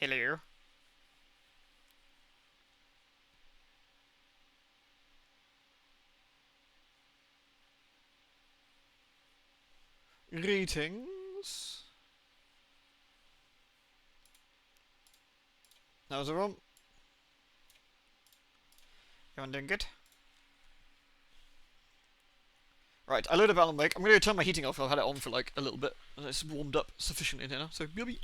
Hello. Greetings. How's everyone? Everyone doing good? Right, I loaded Alan Wake. I'm going to turn my heating off. I've had it on for like a little bit, and it's warmed up sufficiently now. So, BB.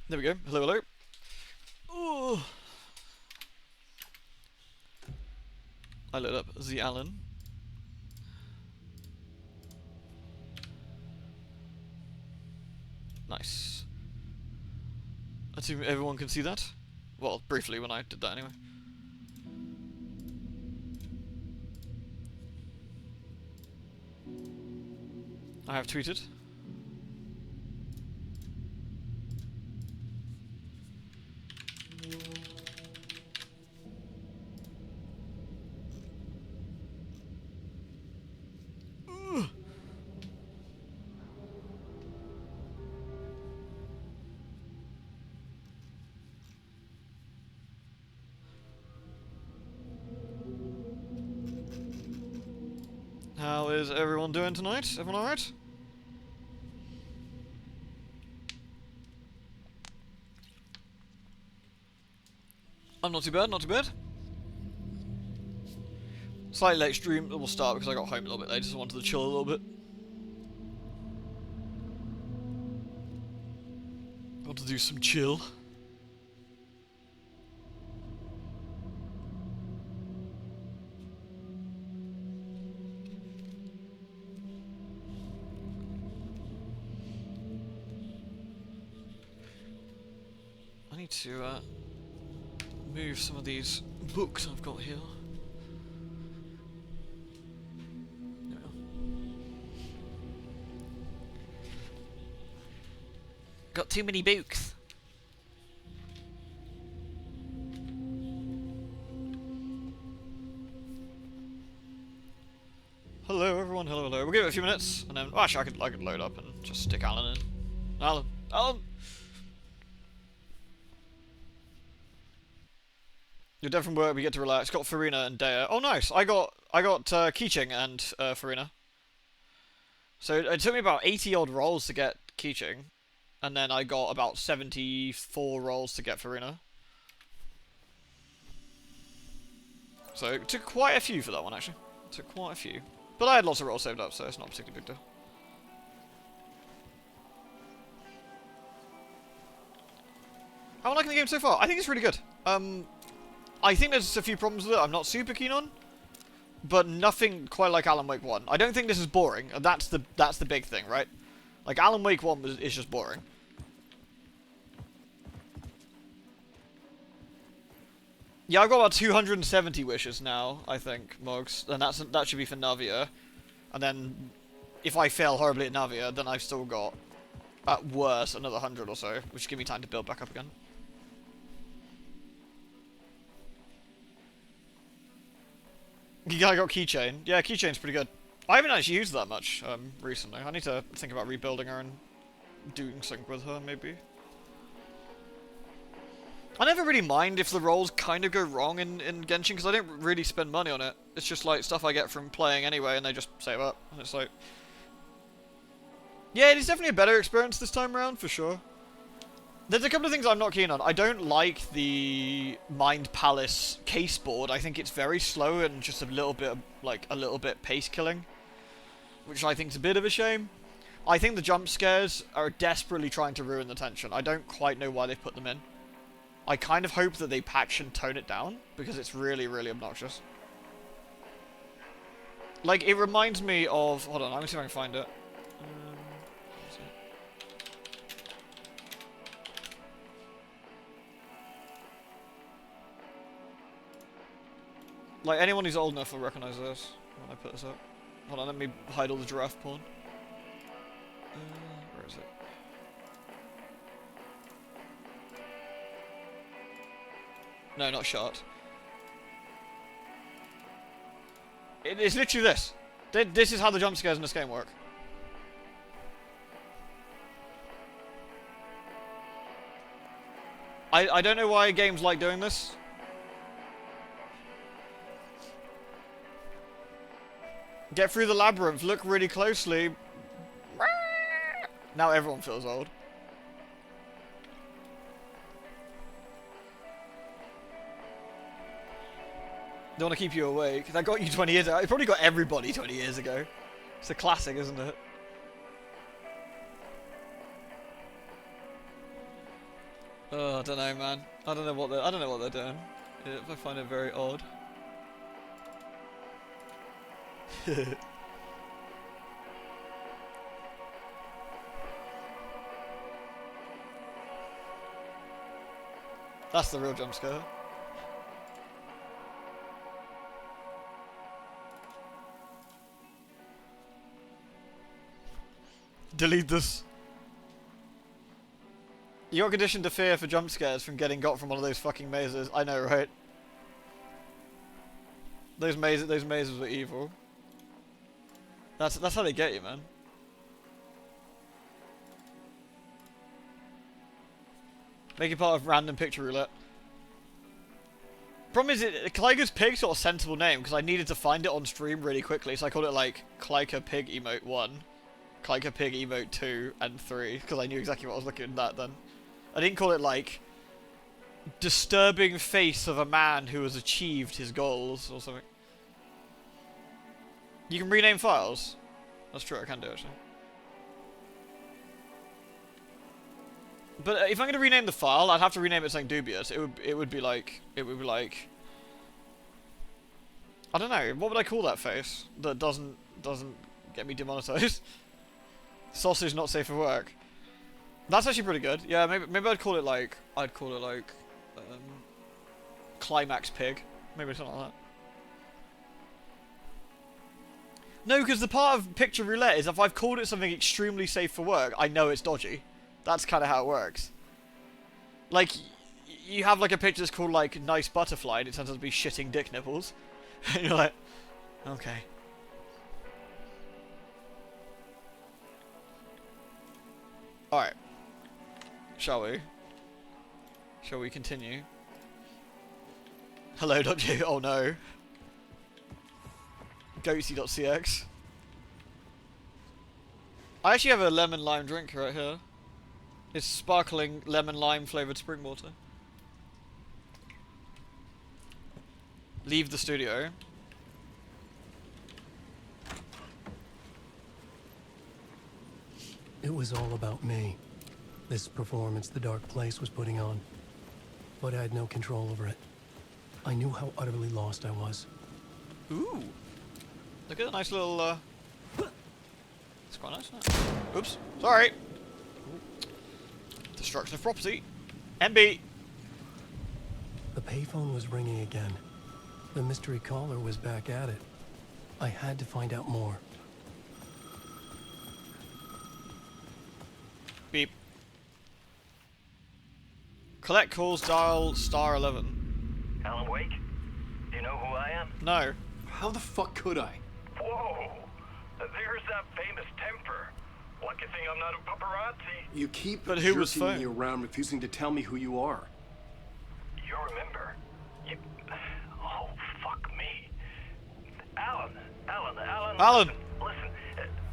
There we go. Hello, hello. Ooh. I lit up the Alan. Nice. I assume everyone can see that? Well, briefly when I did that anyway. I have tweeted. How is everyone doing tonight? Everyone alright? I'm not too bad, not too bad. Slightly late stream, it will start because I got home a little bit late, just wanted to chill a little bit. Want to do some chill. I need to move some of these books I've got here. There we are. Got too many books. Hello everyone, hello, hello. We'll give it a few minutes, and then actually I could load up and just stick Alan in. Alan! You're dead from work, we get to relax. Got Farina and Dea. Oh nice! I got Keyching and Farina. So it took me about 80 odd rolls to get Keyching, and then I got about 74 rolls to get Farina. So it took quite a few for that one actually. It took quite a few. But I had lots of rolls saved up, so it's not a particularly big deal. How am I liking the game so far? I think it's really good. I think there's a few problems with it I'm not super keen on, but nothing quite like Alan Wake 1. I don't think this is boring, and that's the big thing, right? Like, Alan Wake 1 is just boring. Yeah, I've got about 270 wishes now, I think, Mugs, and that should be for Navia. And then, if I fail horribly at Navia, then I've still got, at worst, another 100 or so, which give me time to build back up again. Yeah, I got Keychain. Yeah, Keychain's pretty good. I haven't actually used that much recently. I need to think about rebuilding her and doing something with her, maybe. I never really mind if the rolls kind of go wrong in Genshin, because I don't really spend money on it. It's just like stuff I get from playing anyway, and they just save up. And it's like... Yeah, it is definitely a better experience this time around, for sure. There's a couple of things I'm not keen on. I don't like the Mind Palace case board. I think it's very slow and just a little bit pace killing, which I think is a bit of a shame. I think the jump scares are desperately trying to ruin the tension. I don't quite know why they've put them in. I kind of hope that they patch and tone it down, because it's really, really obnoxious. Like, it reminds me of... Hold on, let me see if I can find it. Like, anyone who's old enough will recognize this when I put this up. Hold on, let me hide all the giraffe porn. Where is it? No, not shot. It's literally this. This is how the jump scares in this game work. I don't know why games like doing this. Get through the labyrinth, look really closely. Now everyone feels old. They want to keep you awake. That got you 20 years ago. It probably got everybody 20 years ago. It's a classic, isn't it? Oh, I don't know, man. I don't know what they're doing. I find it very odd. That's the real jump scare. Delete this. You got conditioned to fear for jump scares from getting got from one of those fucking mazes. I know, right? Those mazes were evil. That's how they get you, man. Make it part of random picture roulette. Problem is, Clyger's Pig sort of sensible name because I needed to find it on stream really quickly, so I called it like Clyger Pig Emote 1, Clyger Pig Emote 2, and 3 because I knew exactly what I was looking at then. I didn't call it like disturbing face of a man who has achieved his goals or something. You can rename files. That's true, I can do actually. But if I'm going to rename the file, I'd have to rename it something dubious. It would be like I don't know. What would I call that face that doesn't get me demonetized? Sausage not safe for work. That's actually pretty good. Yeah, maybe I'd call it like Climax Pig. Maybe something like that. No, because the part of picture roulette is if I've called it something extremely safe for work, I know it's dodgy. That's kind of how it works. Like, you have like a picture that's called like nice butterfly and it turns out to be shitting dick nipples. And you're like, okay. Alright. Shall we? Shall we continue? Hello, .j. Oh no. Goatsy.cx. I actually have a lemon lime drink right here. It's sparkling lemon lime flavoured spring water. Leave the studio. It was all about me. This performance the Dark Place was putting on. But I had no control over it. I knew how utterly lost I was. Ooh. Look at the nice little, It's quite nice, isn't it? Oops. Sorry. Destruction of property. MB. The payphone was ringing again. The mystery caller was back at it. I had to find out more. Beep. Collect calls, dial star 11. Alan Wake? Do you know who I am? No. How the fuck could I? Whoa! There's that famous temper. Lucky thing I'm not a paparazzi. You keep But who was jerking me phone? around, refusing to tell me who you are. You remember? You... Oh, fuck me. Alan. Alan! Listen,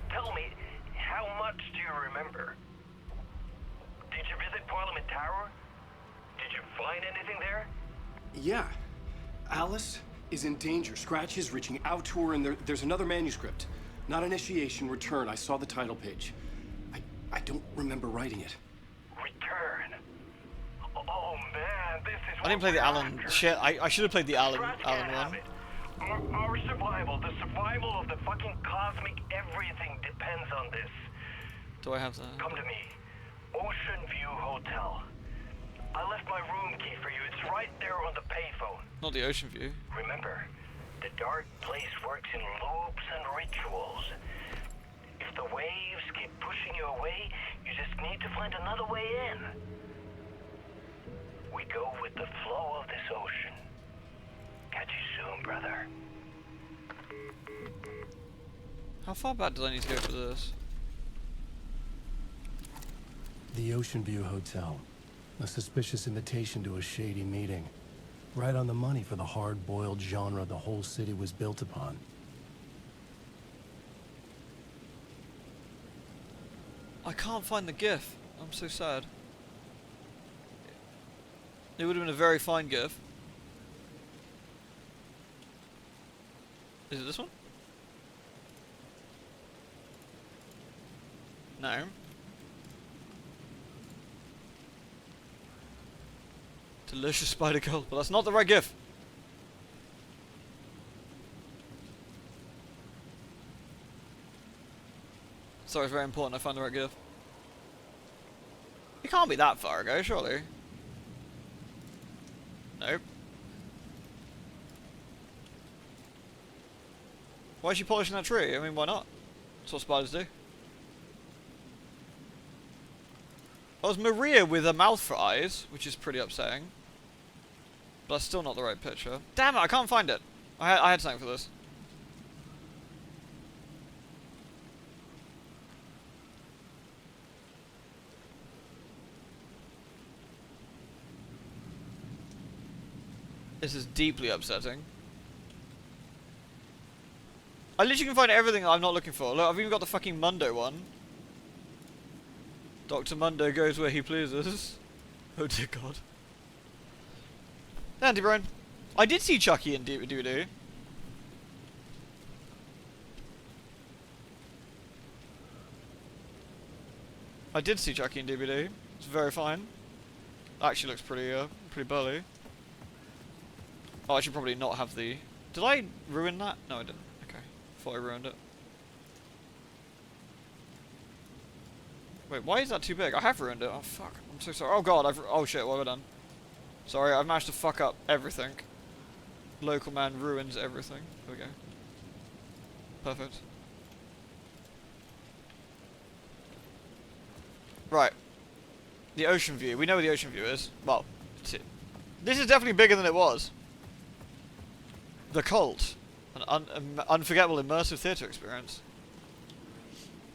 tell me, how much do you remember? Did you visit Parliament Tower? Did you find anything there? Yeah. Alice is in danger. Scratch is reaching out to her, and there's another manuscript. Not initiation, return. I saw the title page. I don't remember writing it. Return. Oh man, this is I didn't play the Alan. Shit, I should have played the Alan one. Our survival, the survival of the fucking cosmic everything depends on this. Do I have that? Come to me. Ocean View Hotel. I left my room key for you. It's right there on the payphone. Not the Ocean View. Remember, The dark place works in loops and rituals. If the waves keep pushing you away, you just need to find another way in. We go with the flow of this ocean. Catch you soon, brother. How far back do I need to go for this? The Ocean View Hotel. A suspicious invitation to a shady meeting. Right on the money for the hard-boiled genre the whole city was built upon. I can't find the GIF. I'm so sad. It would have been a very fine GIF. Is it this one? No. Delicious spider girl, but that's not the right GIF. Sorry, it's very important I found the right GIF. It can't be that far ago, surely. Nope. Why is she polishing that tree? I mean, why not? That's what spiders do. Oh, it's Maria with a mouth for eyes, which is pretty upsetting. But that's still not the right picture. Damn it, I can't find it. I had something for this. This is deeply upsetting. I literally can find everything that I'm not looking for. Look, I've even got the fucking Mundo one. Dr. Mundo goes where he pleases. Oh dear God. Andy Brown. I did see Chucky in DVD. I did see Chucky in DVD. It's very fine. Actually looks pretty burly. Oh, I should probably not have the... Did I ruin that? No, I didn't. Okay. Thought I ruined it. Wait, why is that too big? I have ruined it. Oh, fuck. I'm so sorry. Oh, God. Oh, shit. What have I done? Sorry, I've managed to fuck up everything. Local man ruins everything. There we go. Perfect. Right. The ocean view. We know where the ocean view is. Well, this is definitely bigger than it was. The Cult. An unforgettable immersive theatre experience.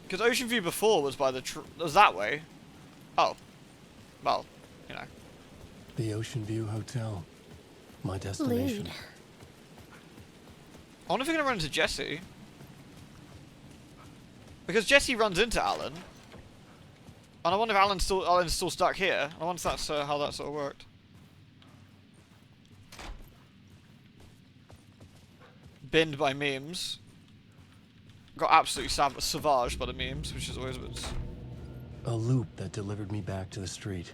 Because Ocean View before was by the was that way. Oh. Well, you know. The Ocean View Hotel. My destination. Lewd. I wonder if we're going to run into Jesse. Because Jesse runs into Alan. And I wonder if Alan's still stuck here. I wonder if that's how that sort of worked. Binned by memes. Got absolutely savaged by the memes, which is always a bit... A loop that delivered me back to the street.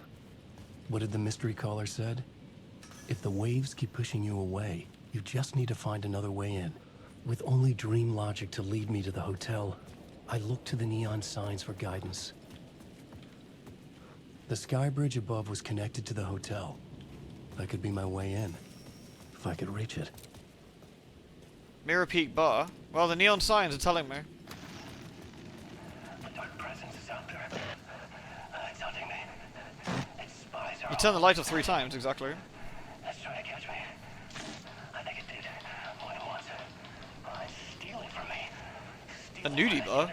What did the mystery caller said? If the waves keep pushing you away, you just need to find another way in. With only dream logic to lead me to the hotel, I looked to the neon signs for guidance. The sky bridge above was connected to the hotel. That could be my way in, if I could reach it. Mirror Peak Bar? Well, the neon signs are telling me. The dark presence is out there. It's hunting me. Its spies are You turn the light off 3 times, exactly. It's trying to catch me. I think it did. More than once. It's stealing from me. A nudie bar?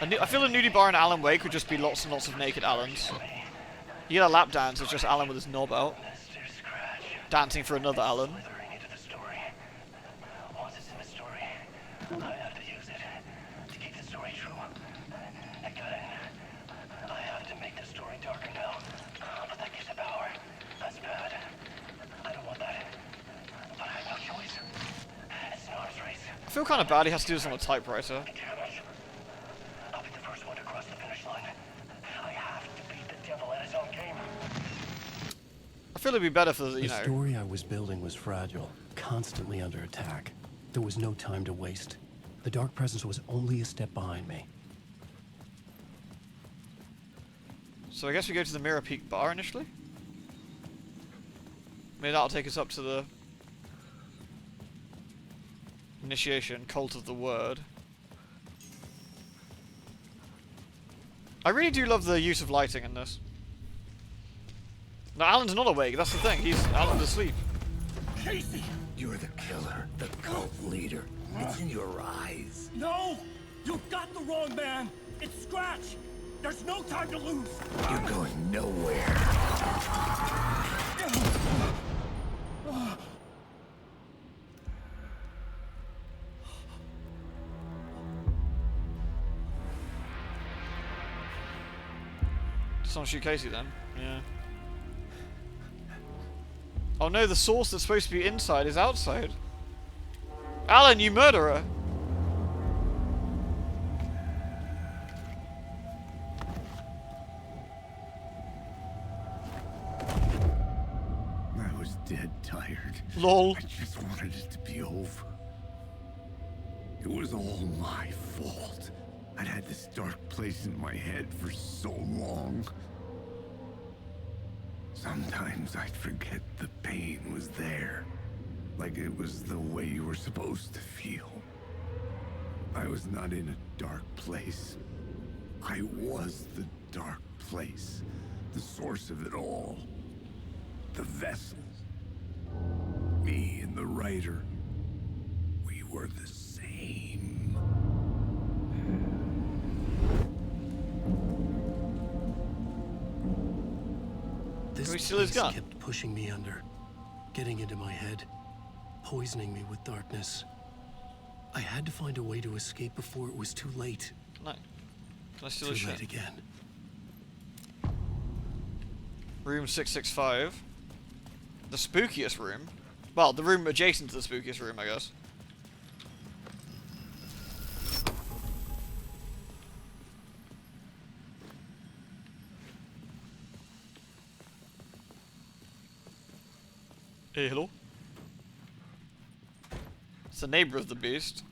I feel a nudie bar in Alan Wake would just be lots and lots of naked Allans. You get a lap dance, it's just Alan with his knob out. Mr. Scratch. Dancing for another Alan. Slithering into the story. Once it's in the story, I have to use it to keep the story true. I got it. I have to make the story darker now. But that gives it power. That's bad. I don't want that. But I have no choice. It's an arms race. I feel kind of bad he has to do this on a typewriter. Damn it. I'll be the first one to cross the finish line. I have to beat the devil at his own game. I feel it'd be better for, The you know... story I was building was fragile, constantly under attack. There was no time to waste. The dark presence was only a step behind me. So I guess we go to the Mirror Peak Bar initially? Maybe that'll take us up to the... Initiation, Cult of the Word. I really do love the use of lighting in this. No, Alan's not awake, that's the thing. Alan's asleep. Casey! You're the killer, the cult leader. It's in your eyes. No! You got the wrong man! It's Scratch! There's no time to lose! You're going nowhere. Someone shoot Casey then. Yeah. Oh no, the source that's supposed to be inside is outside. Alan, you murderer! I was dead tired. LOL. I just wanted it to be over. It was all my fault. I'd had this dark place in my head for so long. Sometimes I'd forget the pain was there. Like it was the way you were supposed to feel. I was not in a dark place. I was the dark place. The source of it all. The vessel. Me and the writer. We were the same. This Can we steal his place gun? kept pushing me under, getting into my head, poisoning me with darkness. I had to find a way to escape before it was too late. No. Can I steal Too his late shit? again. Room 665. The spookiest room. Well, the room adjacent to the spookiest room, I guess. Hey, hello? It's the neighbor of the beast.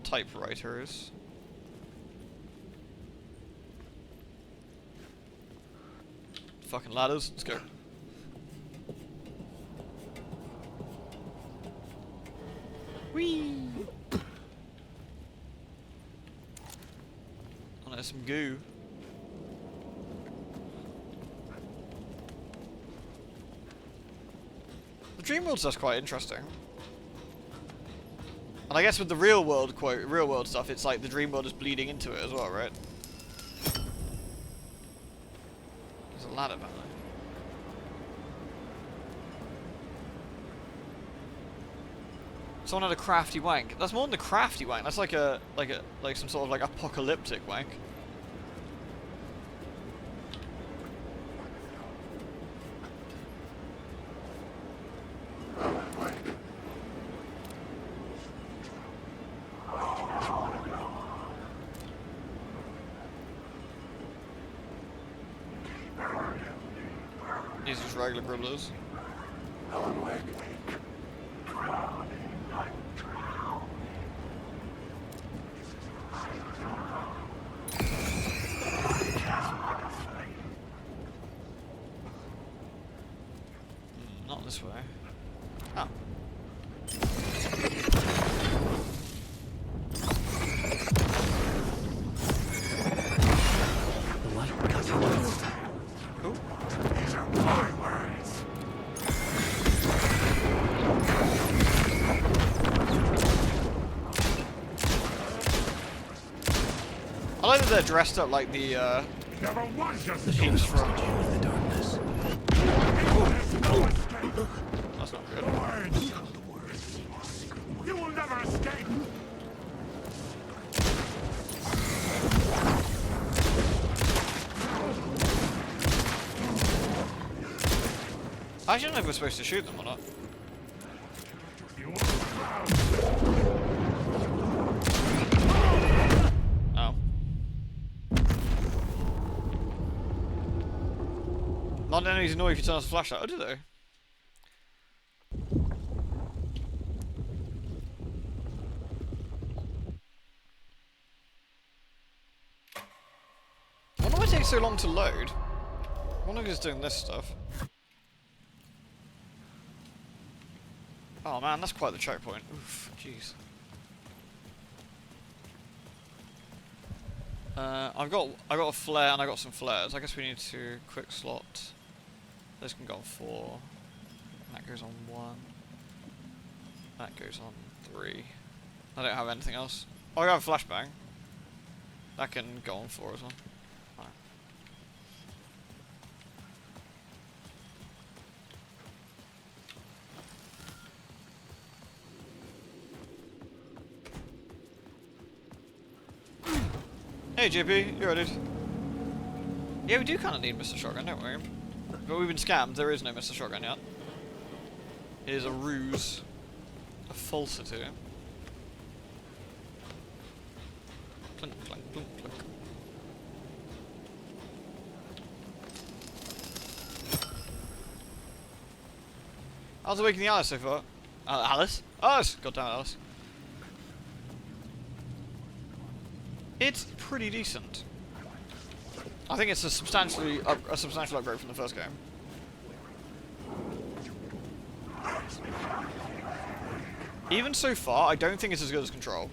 Typewriters. Fucking ladders. Let's go. Whee! Oh, there's some goo. The dream world stuff's quite interesting. And I guess with the real world stuff, it's like the dream world is bleeding into it as well, right? There's a ladder back there. Someone had a crafty wank. That's more than a crafty wank. That's like some sort of like apocalyptic wank. These are just regular gribblers. Not this way. Oh. The light got me. Cool. I like that they're dressed up like the peeps from. In the darkness. That's not good. You will never escape! I don't know if we're supposed to shoot them or not. Oh. Not enemies annoy if you turn off the flashlight. Oh, do they? Why do I take so so long to load. I wonder if he's doing this stuff. Oh man, that's quite the checkpoint. Oof, jeez. I got a flare and I got some flares. I guess we need to quick slot. This can go on 4. That goes on 1. That goes on 3. I don't have anything else. Oh, I have a flashbang. That can go on 4 as well. Right. Hey JP, you're right, dude. Yeah, we do kind of need Mr. Shotgun, don't we? But we've been scammed, there is no Mr. Shotgun yet. It is a ruse. A falsity. Clink, clink, clink, clink. How's Awakening Alice so far? Alice? Alice! God damn it, Alice. It's pretty decent. I think it's a substantial upgrade from the first game. Even so far, I don't think it's as good as Control.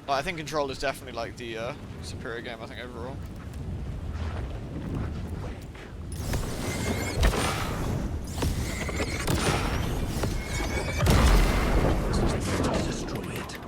But I think Control is definitely like the superior game, I think, overall. Destroy it.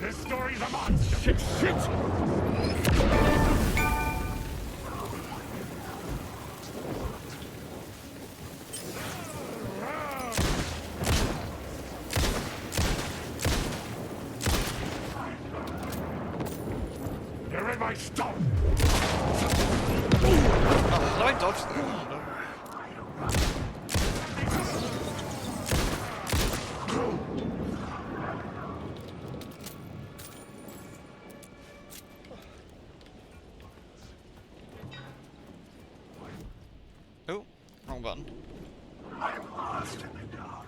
This story's a monster! Shit, shit! You're in my stuff! Oh, how do I dodge that? Oh, wrong button. I'm lost in the dark.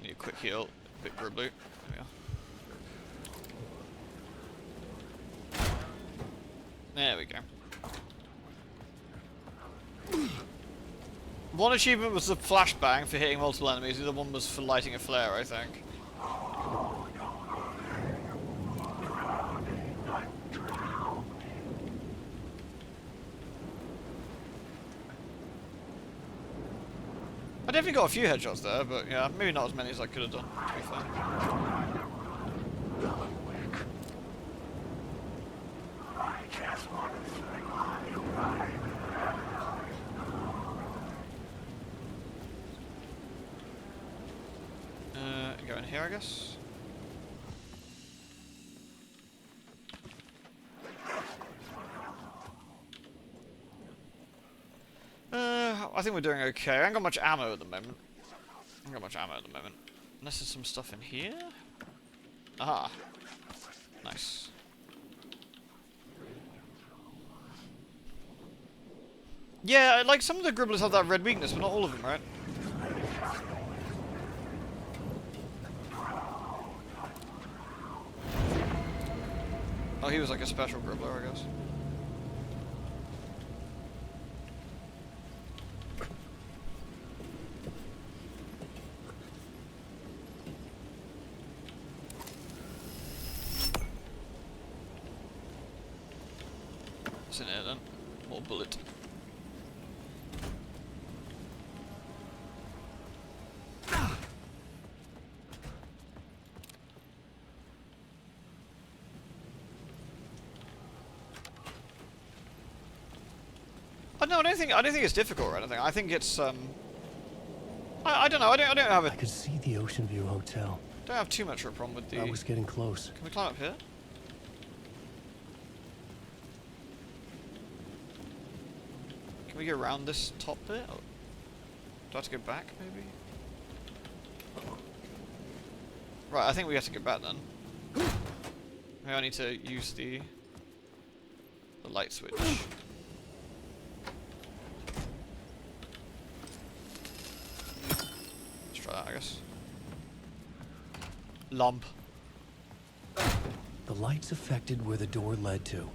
Need a quick heal, quick grub loot. There we are. There we go. One achievement was the flashbang for hitting multiple enemies, the other one was for lighting a flare, I think. I definitely got a few headshots there, but yeah, maybe not as many as I could have done, to be fair. I just want to say goodbye. Go in here, I guess. I think we're doing okay. I haven't got much ammo at the moment. Unless there's some stuff in here? Aha. Nice. Yeah, like some of the gribblers have that red weakness, but not all of them, right? Oh, he was like a special gribbler, I guess. What's in here then? More bullet. Oh, no, I don't think it's difficult or anything. I think it's I don't know. I don't have I could see the Ocean View Hotel. don't have too much of a problem with the. I was getting close. Can we climb up here? Can we go around this top bit? Or do I have to go back, maybe? Right, I think we have to go back then. Maybe I need to use the light switch. Let's try that, I guess. Lump. The lights affected where the door led to.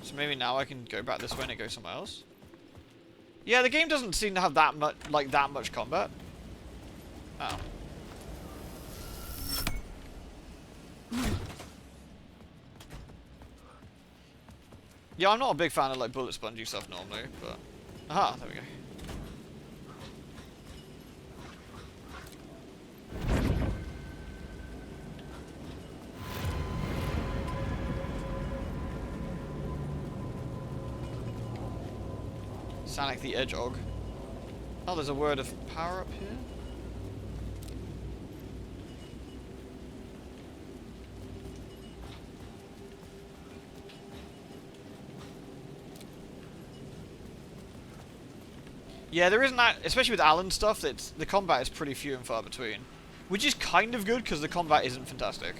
So maybe now I can go back this way and it goes somewhere else. Yeah, the game doesn't seem to have that much combat. Oh. Yeah, I'm not a big fan of like bullet spongy stuff normally, but aha, there we go. Sound like the Edgehog. Oh, there's a word of power up here. Yeah, there isn't that, especially with Alan stuff, that the combat is pretty few and far between. Which is kind of good, because the combat isn't fantastic.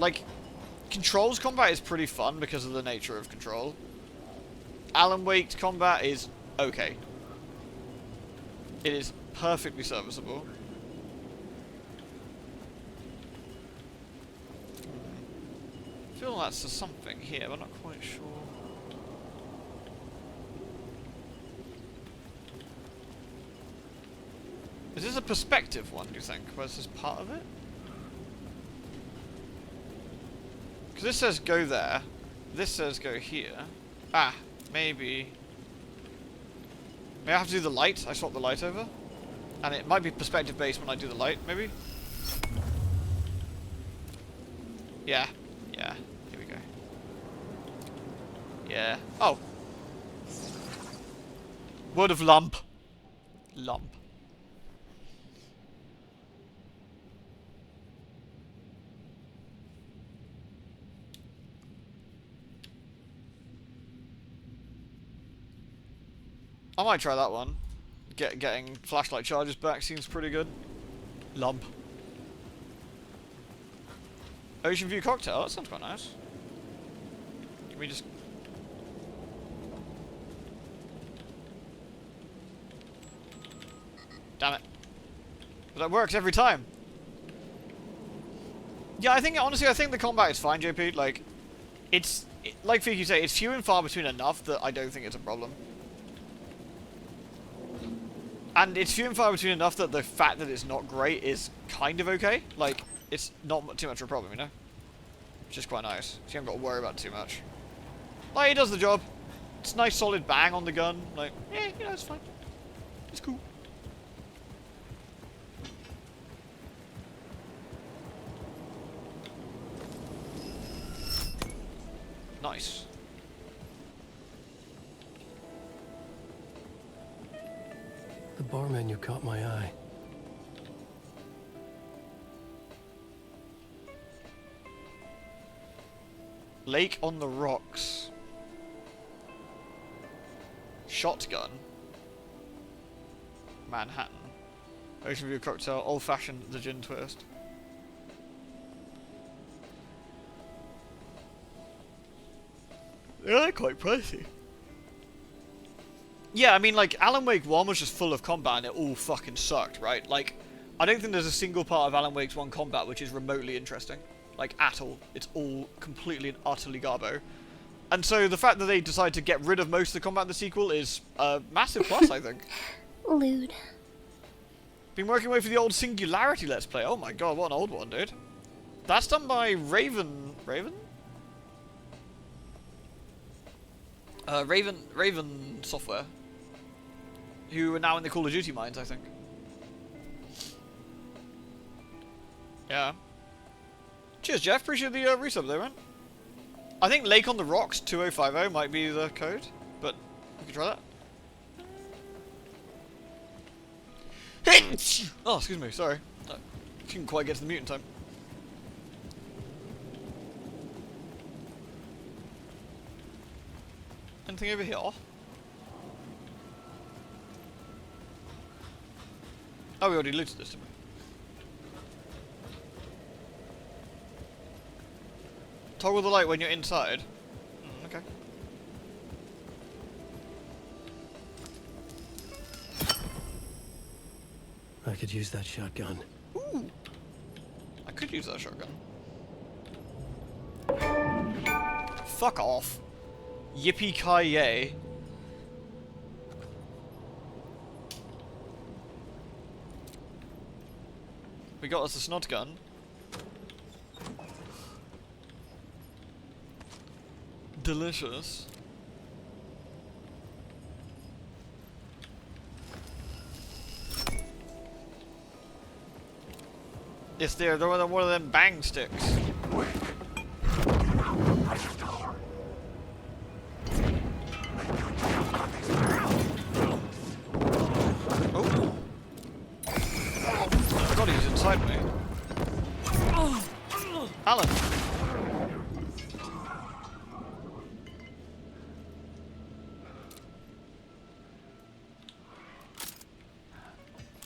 Like, Control's combat is pretty fun because of the nature of Control. Alan Wake's combat is okay. It is perfectly serviceable. I feel like that's something here, but I'm not quite sure. Is this a perspective one, do you think? Where this is part of it? Because this says go there. This says go here. Ah, maybe... May I have to do the light? I swap the light over? And it might be perspective based when I do the light, maybe? Yeah. Yeah. Here we go. Yeah. Oh! Word of lump. Lump. I might try that one. Getting flashlight charges back seems pretty good. Lump. Ocean View Cocktail, that sounds quite nice. Can we just... Damn it. But that works every time. Yeah, I think, honestly, I think the combat is fine, JP. Like, like Fiki say, it's few and far between enough that I don't think it's a problem. And it's few and far between enough that the fact that it's not great is kind of okay. Like, it's not too much of a problem, you know? Which is quite nice. So you haven't got to worry about it too much. Like, it does the job. It's a nice solid bang on the gun. Like, yeah, you know, it's fine. It's cool. Nice. The bar menu caught my eye. Lake on the Rocks. Shotgun. Manhattan. Ocean View Cocktail. Old Fashioned the Gin Twist. They're quite pricey. Yeah, I mean, like, Alan Wake 1 was just full of combat and it all fucking sucked, right? Like, I don't think there's a single part of Alan Wake's 1 combat which is remotely interesting. Like, at all. It's all completely and utterly garbo. And so the fact that they decide to get rid of most of the combat in the sequel is a massive plus, I think. Lewd. Been working away for the old Singularity Let's Play. Oh my god, what an old one, dude. That's done by Raven... Raven? Raven Software. Who are now in the Call of Duty mines, I think. Yeah. Cheers, Jeff. Appreciate the resub there, man. I think Lake on the Rocks 2050 might be the code, but we can try that. Oh, excuse me. Sorry. I couldn't quite get to the mute in time. Anything over here? Oh, we already looted this, didn't we? Toggle the light when you're inside. Okay. I could use that shotgun. Ooh. I could use that shotgun. Fuck off. Yippee-ki-yay. We got us a snot gun. Delicious. Yes, they're one of them bang sticks. Oh. I forgot he was inside me. Alan.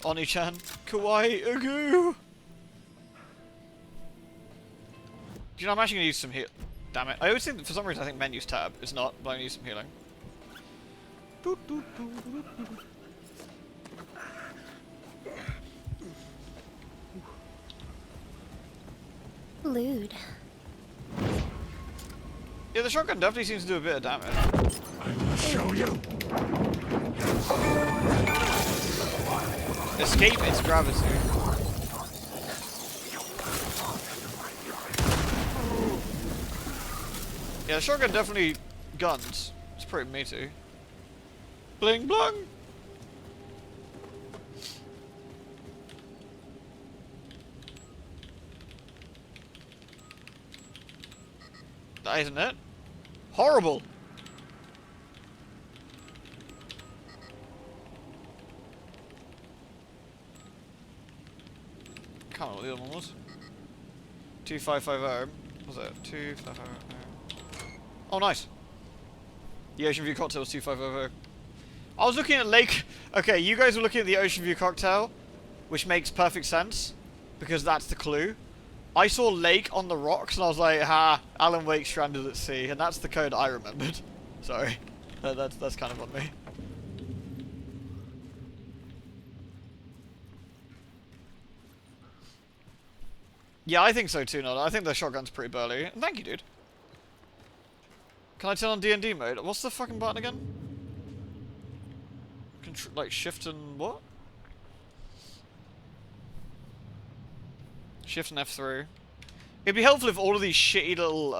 Oni-chan. Kawaii Ugu. Do you know, I'm actually going to use some heal. Damn it. I always think, for some reason, I think menus tab. It's not, but I'm going to use some healing. Lewd. Yeah, the shotgun definitely seems to do a bit of damage. Show you. Escape its gravity. Yeah, the shotgun definitely guns. It's pretty meaty. Bling blong! That isn't it. Horrible! Can't remember what the other one was. 2550. What was it? 2550. Oh, nice. The Ocean View cocktail was 2550. I was looking at Lake. Okay, you guys were looking at the Ocean View cocktail, which makes perfect sense because that's the clue. I saw Lake on the rocks and I was like, ha, Alan Wake stranded at sea, and that's the code I remembered. Sorry, that's kind of on me. Yeah, I think so too, Nod. I think the shotgun's pretty burly. And thank you, dude. Can I turn on D&D mode? What's the fucking button again? Like shift and what? Shift and F3. It'd be helpful if all of these shitty little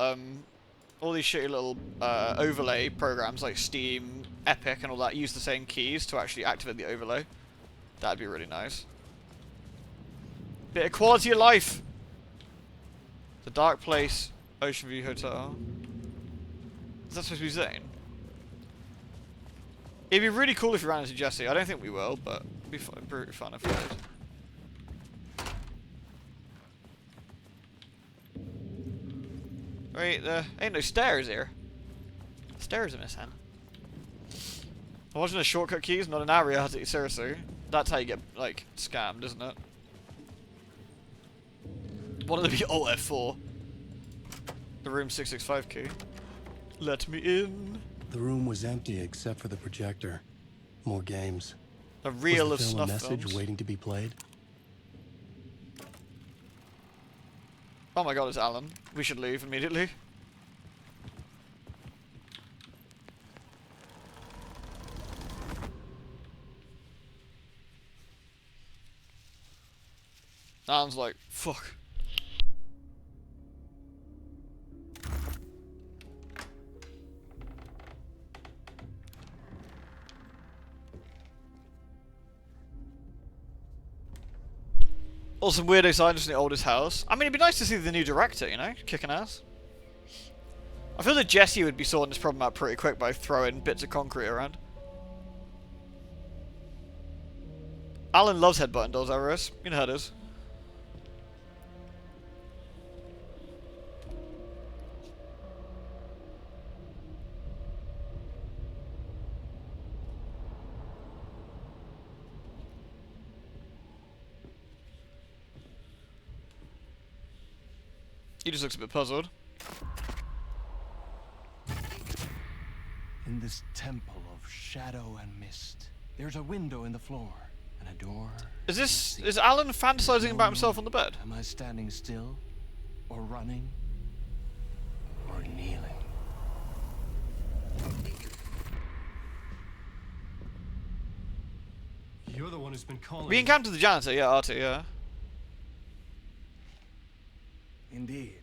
overlay programs like Steam, Epic, and all that use the same keys to actually activate the overlay. That'd be really nice. Bit of quality of life. The Dark Place, Ocean View Hotel. Is that supposed to be Zane? It'd be really cool if we ran into Jesse. I don't think we will, but it'd be pretty fun if we did. Right, there ain't no stairs here. Stairs are missing. I'm watching the shortcut keys, not an area, seriously. That's how you get, like, scammed, isn't it? One of them be Alt F4. The room 665 key. Let me in. The room was empty except for the projector. More games. A reel of Was the film snuff a message films. waiting to be played? Oh my god, it's Alan. We should leave immediately. Alan's like, fuck. Also, weirdo scientist in the oldest house. I mean, it'd be nice to see the new director, you know? Kicking ass. I feel that Jesse would be sorting this problem out pretty quick by throwing bits of concrete around. Alan loves headbutting dolls, Iris. You know how it is. He just looks a bit puzzled. In this temple of shadow and mist, there's a window in the floor and a door. Is Alan fantasizing about himself on the bed? Am I standing still, or running, or kneeling? You're the one who's been calling. We encountered the janitor, yeah, Artie, yeah. Indeed.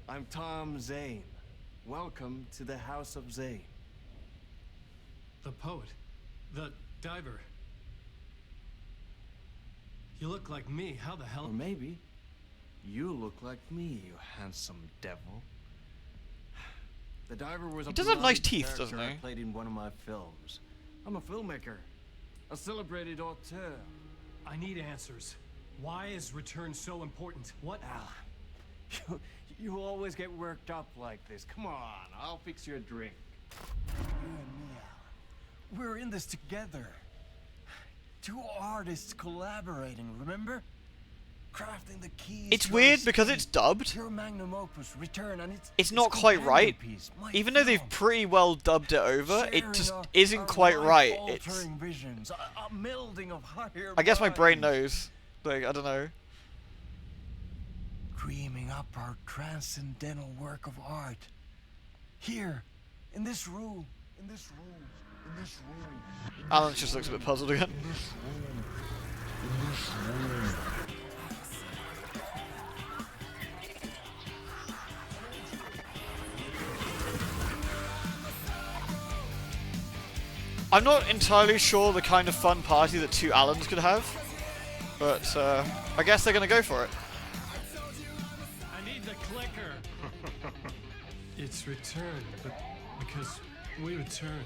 I'm Tom Zane. Welcome to the House of Zane. The poet. The diver. You look like me. How the hell? Or maybe you look like me, you handsome devil. The diver was a He does have nice beloved teeth, character doesn't he? I played in one of my films. I'm a filmmaker, a celebrated auteur. I need answers. Why is return so important? What? Al, you always get worked up like this. Come on, I'll fix you a drink. You and me, Al. We're in this together. Two artists collaborating, remember? Crafting the keys. It's to weird our because escape. it's dubbed. Your magnum opus, Return, and It's not quite right. Even though they've pretty well dubbed it over, it just isn't quite right. It's. Visions, a melding of higher I guess my brain minds. knows. Like, I don't know. Dreaming up our transcendental work of art. Here, in this room, in this room, in this room. Alan just looks a bit puzzled again. I'm not entirely sure the kind of fun party that two Allens could have, but I guess they're gonna go for it. I need the clicker. It's return, but because we return.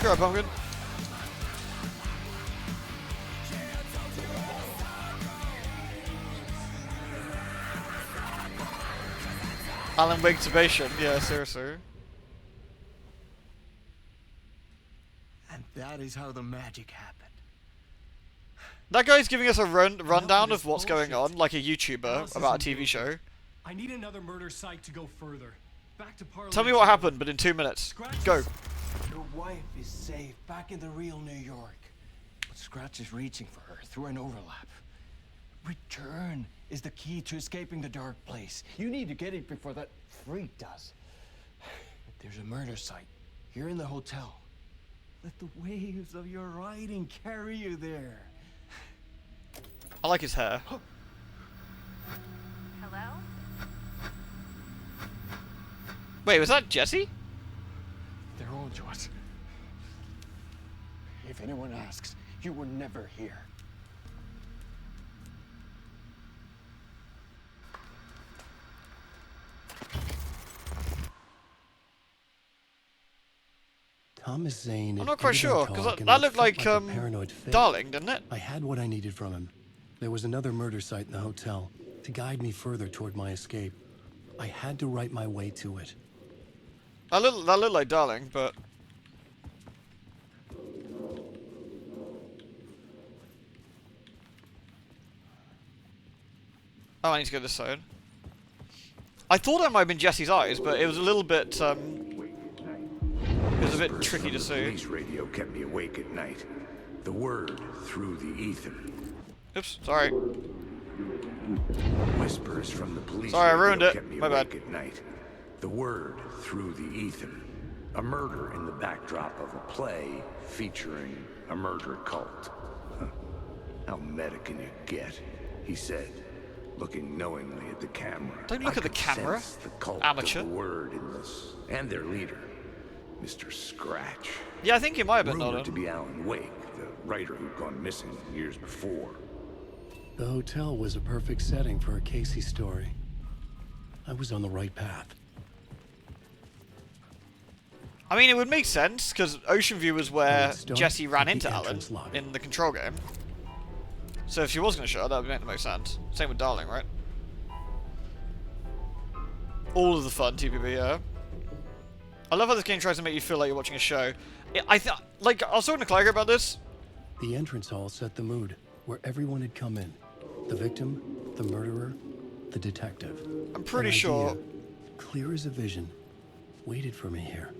Go on, Pumpkin. Alan Wigtubation, yeah, seriously. And that is how the magic happened. That guy's giving us a rundown this of what's going on, bullshit. like a YouTuber Alice about a isn't TV guilty. show. I need another murder site to go further. Back to Parliament. Tell me what happened, but in 2 minutes. Go. Your wife is safe back in the real New York. But Scratch is reaching for her through an overlap. Return is the key to escaping the dark place. You need to get it before that freak does. There's a murder site here in the hotel. Let the waves of your writing carry you there. I like his hair. Hello? Wait, was that Jesse? They're all yours. If anyone asks, you were never here. Thomas Zane. I'm not quite ended sure, our because talk and that I looked felt like, a paranoid fit. Darling, didn't it? I had what I needed from him. There was another murder site in the hotel to guide me further toward my escape. I had to write my way to it. That looked like Darling, but... Oh, I need to go this side. I thought that might have been Jesse's eyes, but it was a little bit, it was a bit tricky to see. Police radio kept me awake at night. The word through the ether. Oops, sorry. Whispers from the police Sorry, I radio ruined it. kept me My bad. awake at night. The word through the ether. A murder in the backdrop of a play featuring a murder cult. Huh. How meta can you get? He said, looking knowingly at the camera. Don't look I at the could camera, sense the cult amateur. Of the word in this, and their leader, Mr. Scratch. Yeah, I think it might have been Rumored to Nolan. be Alan Wake, the writer who'd gone missing years before. The hotel was a perfect setting for a Casey story. I was on the right path. I mean, it would make sense, because Ocean View was where Let's start Jesse ran at the into Alan entrance lobby. in the control game. So if she was going to show her, that would make the most sense. Same with Darling, right? All of the fun, TPB, yeah. I love how this game tries to make you feel like you're watching a show. I was talking to Claire about this. The entrance hall set the mood, where everyone had come in. The victim, the murderer, the detective. I'm pretty An sure. idea, clear as a vision, waited for me here.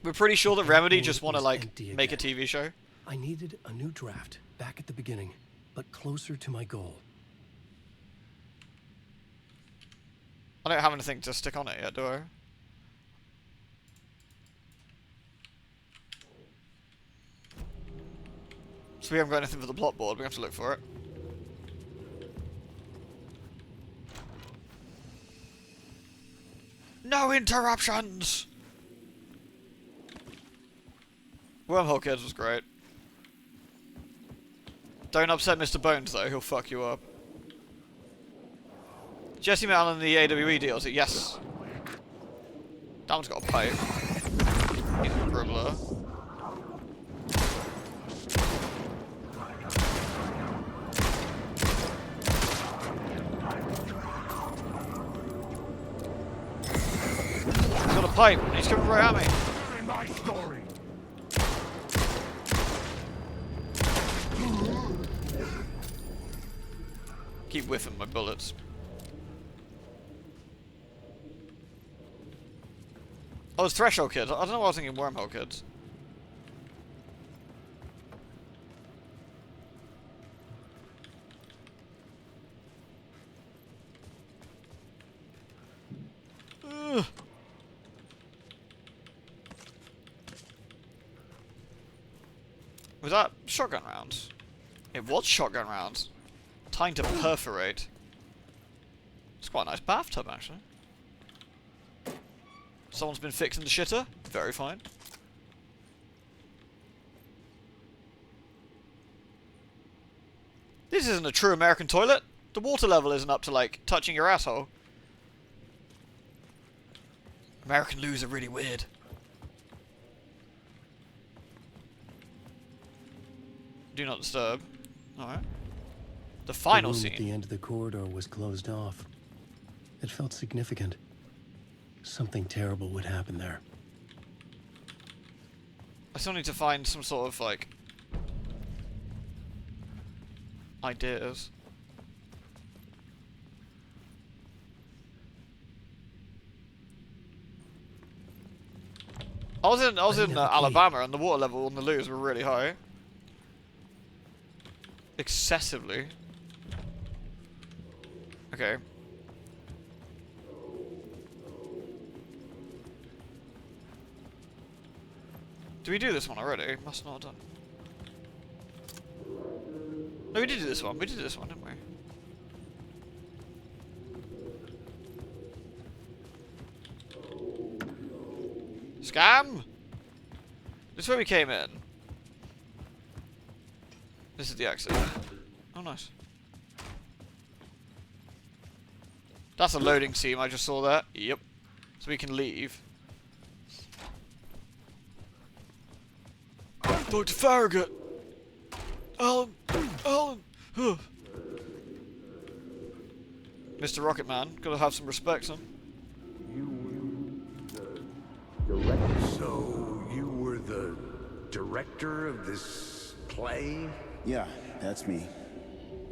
We're pretty sure that Remedy just want to, was like, empty make a again. TV show. I needed a new draft, back at the beginning, but closer to my goal. I don't have anything to stick on it yet, do I? So we haven't got anything for the plot board, we have to look for it. No interruptions! Wormhole Kids was great. Don't upset Mr. Bones though, he'll fuck you up. Jesse met Alan in the AWE DLC, yes. That one's got a pipe. He's a dribbler. He's got a pipe, and he's coming right at me. My story. Keep whiffing my bullets. Oh, it's Threshold Kids. I don't know why I was thinking Wormhole Kids. Ugh. Was that shotgun rounds? It was shotgun rounds. Time to perforate. It's quite a nice bathtub, actually. Someone's been fixing the shitter. Very fine. This isn't a true American toilet. The water level isn't up to, like, touching your asshole. American loos are really weird. Do not disturb. Alright. The final the room at the scene. end of the corridor was closed off. It felt significant. Something terrible would happen there. I still need to find some sort of, like, ideas. I was in Alabama, and the water level on the loos were really high. Excessively. Okay. Did we do this one already? Must not have done. No, we did do this one. We did this one, didn't we? Scam! This is where we came in. This is the exit. Oh, nice. That's a loading scene, I just saw that. Yep. So we can leave. Dr. Farragut! Alan! Alan! Mr. Rocketman, gotta have some respect, son. So, you were the director of this play? Yeah, that's me.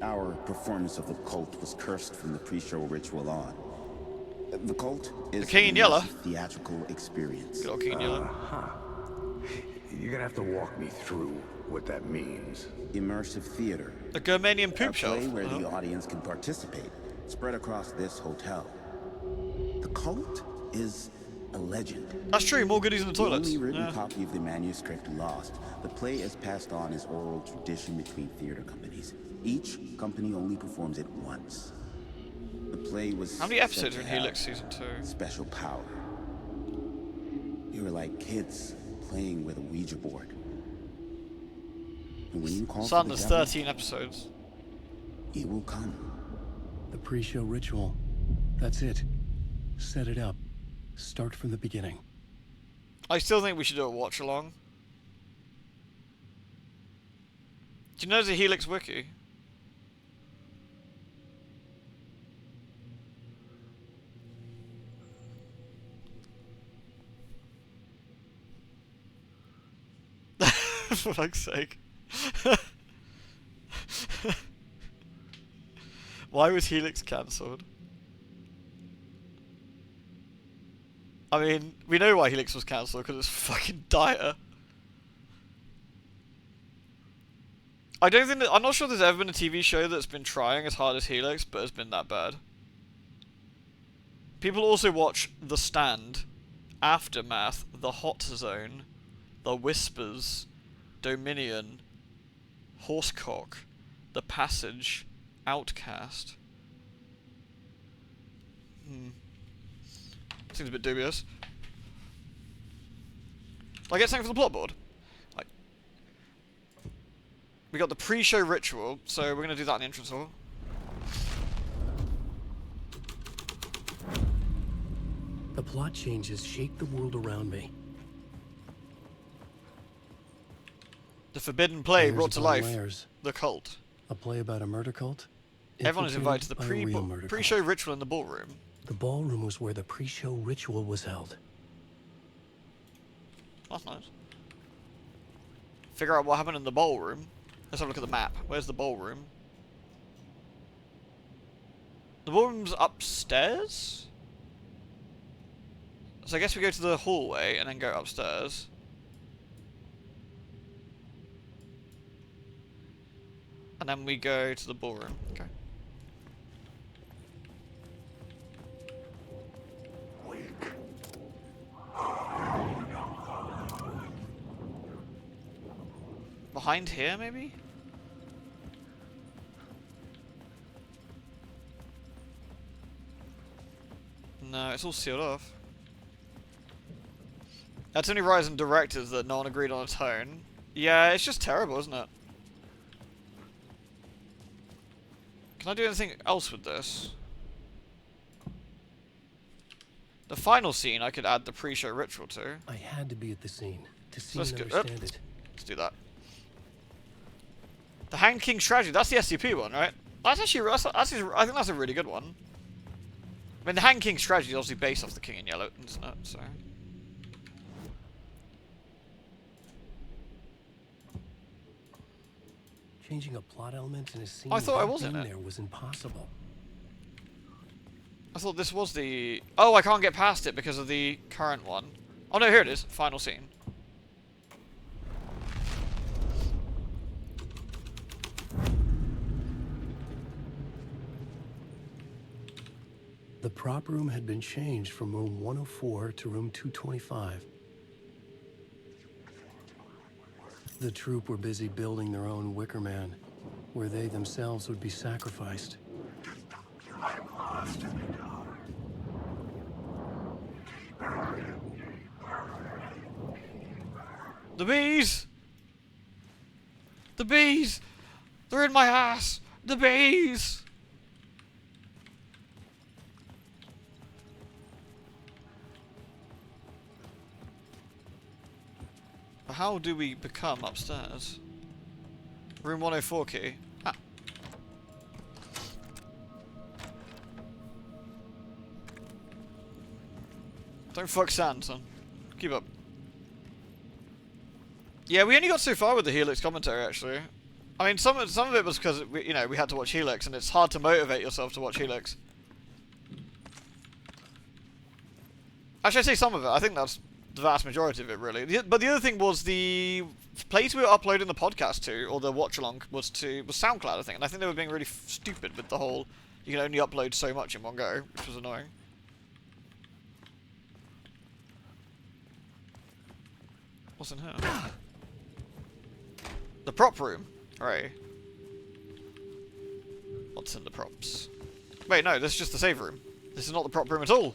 Our performance of the cult was cursed from the pre-show ritual on. The cult is The King in Yellow. theatrical experience. Good old King in Yellow. Huh. You're gonna have to walk me through what that means. Immersive theater. A Germanian A poop shelf. play where the audience can participate, spread across this hotel. The cult is a legend. That's true, more goodies in the The toilets. only written Yeah. copy of the manuscript lost. The play is passed on as oral tradition between theater companies. Each company only performs it once. The play was How many episodes said are in to have Helix Season 2? special power. You were like kids playing with a Ouija board. And when you call Son, for the there's devil, 13 episodes. it will come. The pre-show ritual. That's it. Set it up. Start from the beginning. I still think we should do a watch along. Do you know there's a Helix wiki? For fuck's sake. Why was Helix cancelled? I mean, we know why Helix was cancelled, because it's fucking dire. I don't think that, I'm not sure there's ever been a TV show that's been trying as hard as Helix, but has been that bad. People also watch The Stand, Aftermath, The Hot Zone, The Whispers, Dominion, Horsecock, The Passage, Outcast. Seems a bit dubious. I get something for the plot board. We got the pre-show ritual, so we're going to do that in the entrance hall. The plot changes shake the world around me. The forbidden play Layers brought to upon life. layers. The cult. A play about a murder cult? Everyone is invited to the Infiltrated by a real murder pre-show cult. ritual in the ballroom. The ballroom was where the pre-show ritual was held. That's nice. Figure out what happened in the ballroom. Let's have a look at the map. Where's the ballroom? The ballroom's upstairs? So I guess we go to the hallway and then go upstairs. And then we go to the ballroom. Okay. Behind here, maybe? No, it's all sealed off. That's only Ryzen directors that no one agreed on a tone. Yeah, it's just terrible, isn't it? Can I do anything else with this? The final scene I could add the pre-show ritual to. I had to be at the scene to see Let's and go- understand it. Let's do that. The Hanged King strategy, that's the SCP one, right? That's actually, I think that's a really good one. I mean, the Hanged King strategy is obviously based off the King in Yellow, isn't it? So. Changing a plot element in a scene I thought I without was in being it. there was impossible. I thought this was the... Oh, I can't get past it because of the current one. Oh no, here it is. Final scene. The prop room had been changed from room 104 to room 225. The troupe were busy building their own Wicker Man, where they themselves would be sacrificed. The bees! The bees! They're in my ass! The bees! How do we become upstairs? Room 104 key. Ah. Don't fuck sand, son. Keep up. Yeah, we only got so far with the Helix commentary, actually. I mean, some of it was because, you know, we had to watch Helix, and it's hard to motivate yourself to watch Helix. Actually, I say some of it. I think that's the vast majority of it, really. But the other thing was the place we were uploading the podcast to, or the watch-along, was SoundCloud, I think. And I think they were being really stupid with the whole, you can only upload so much in one go, which was annoying. What's in here? The prop room. Right. What's in the props? Wait, no, this is just the save room. This is not the prop room at all.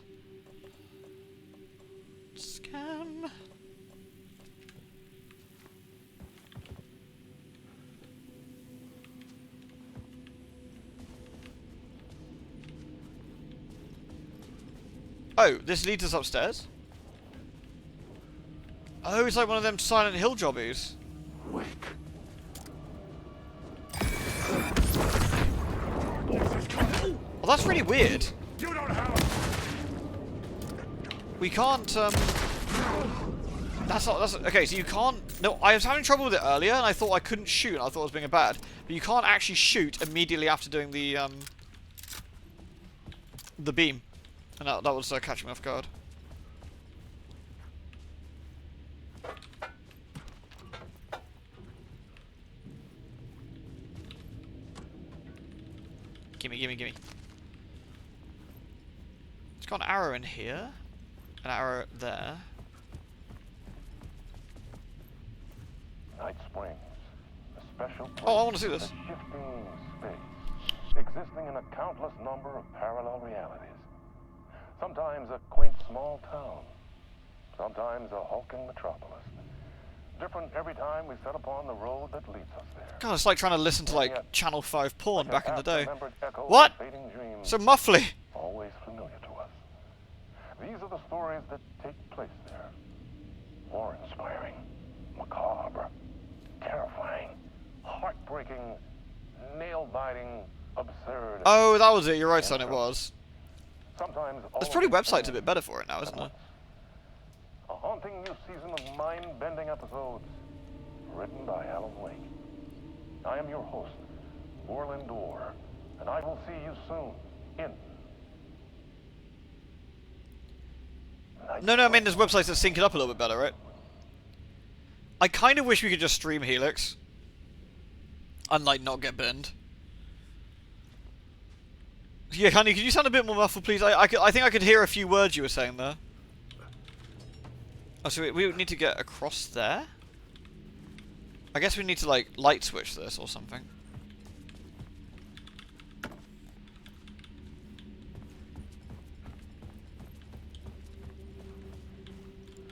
Scan. Oh, this leads us upstairs? Oh, it's like one of them Silent Hill jobbies. Well, that's really weird. We can't, that's okay, so you can't, no, I was having trouble with it earlier, and I thought I couldn't shoot, and I thought I was being a bad, but you can't actually shoot immediately after doing the the beam. And that was catching me off guard. Gimme, gimme, gimme. It's got an arrow in here. An arrow there. Night Springs, a special place Oh, I want to see in this. a shifting space, existing in a countless number of parallel realities. Sometimes a quaint small town, sometimes a hulking metropolis. Different every time we set upon the road that leads us there. God, it's like trying to listen to like Channel 5 porn back in the day. Remembered echoes What? of fading dreams, So muffly. always familiar to us. These are the stories that take place there. Awe-inspiring, macabre, terrifying, heartbreaking, nail-biting, absurd. Oh, that was it. You're right, son. It was. Sometimes There's all probably of these websites a things bit better for it now, isn't at there? once. A haunting new season of mind-bending episodes, written by Alan Wake. I am your host, Orland Orr, and I will see you soon in... No, I mean there's websites that sync it up a little bit better, right? I kind of wish we could just stream Helix. And, like, not get burned. Yeah, honey, could you sound a bit more muffled, please? I think I could hear a few words you were saying there. Oh, so we need to get across there? I guess we need to, like, light switch this or something.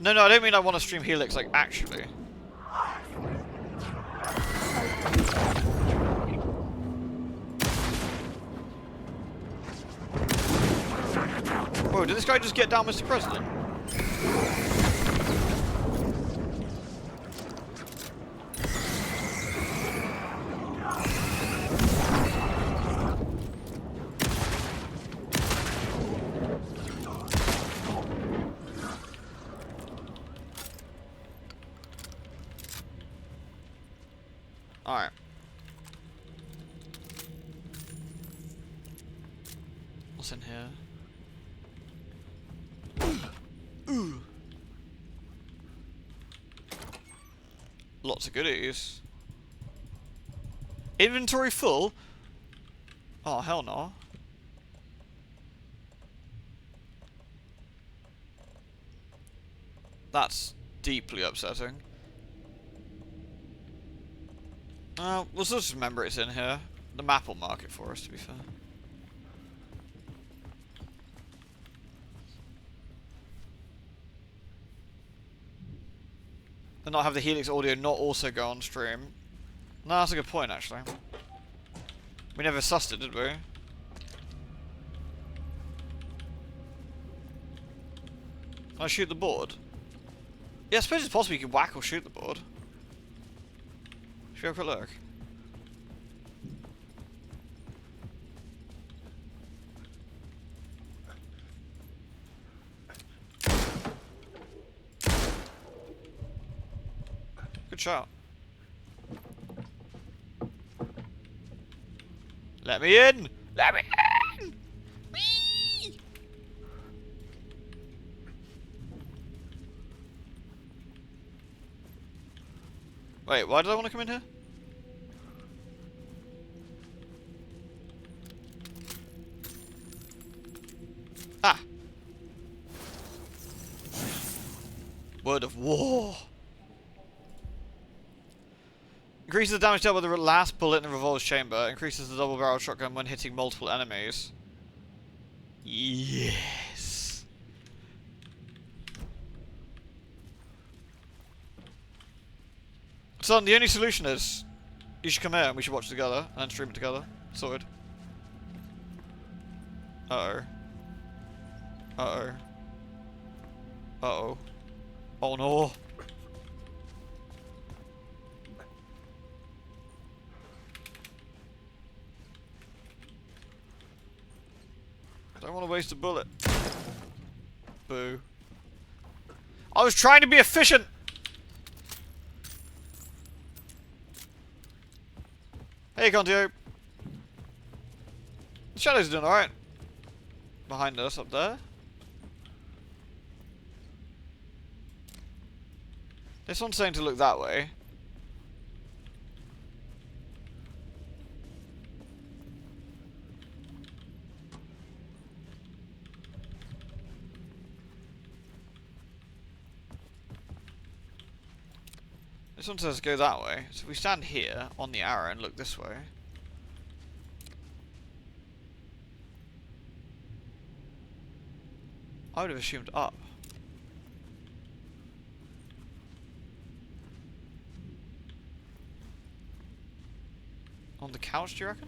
No, I don't mean I want to stream Helix, like, actually. Whoa, did this guy just get down Mr. President? Alright. What's in here? Ooh. Lots of goodies. Inventory full? Oh, hell no. That's deeply upsetting. We'll just remember it's in here. The map will mark it for us, to be fair. And not have the Helix audio not also go on stream. No, that's a good point, actually. We never sussed it, did we? Can I shoot the board? Yeah, I suppose it's possible you can whack or shoot the board. Should we have a quick look? Good shot. Let me in! Let me in! Whee! Wait, why did I want to come in here? Ah! Word of war! Increases the damage dealt by the last bullet in the revolver's chamber. Increases the double-barreled shotgun when hitting multiple enemies. Yes! Son, the only solution is you should come here and we should watch together and then stream it together. Sorted. Uh-oh. Uh-oh. Uh-oh. Oh no. Don't want to waste a bullet. Boo. I was trying to be efficient! Hey, Contio. The shadows are doing alright. behind us up there. This one's saying to look that way. This one says go that way. So if we stand here on the arrow and look this way. I would have assumed up. On the couch, do you reckon?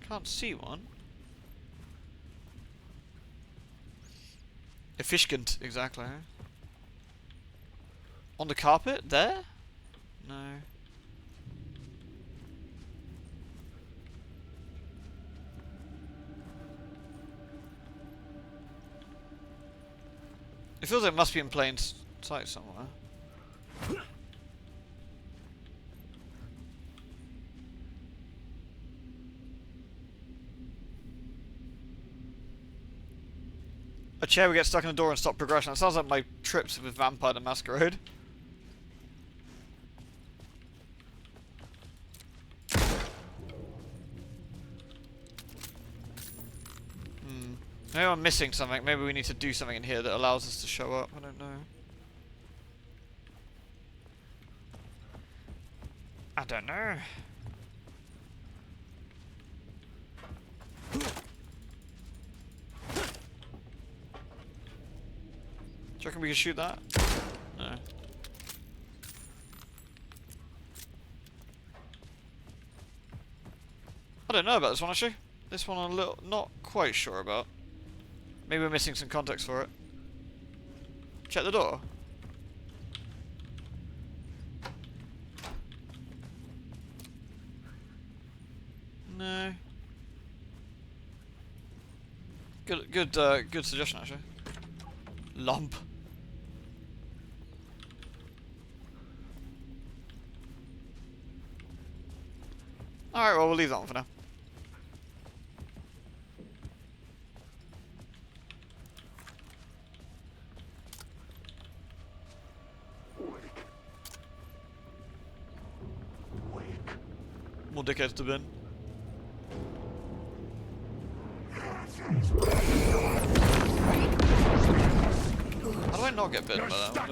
Can't see one. Efficient, exactly. On the carpet? There? No. It feels like it must be in plain sight somewhere. A chair would get stuck in a door and stop progression. That sounds like my trips with Vampire the Masquerade. Maybe I'm missing something. Maybe we need to do something in here that allows us to show up. I don't know. I don't know. Do you reckon we can shoot that? No. I don't know about this one actually. This one I'm a little not quite sure about. Maybe we're missing some context for it. Check the door. No. Good suggestion actually. Lump. Alright, well we'll leave that one for now. More dickheads to bin. How do I not get bitten by that one?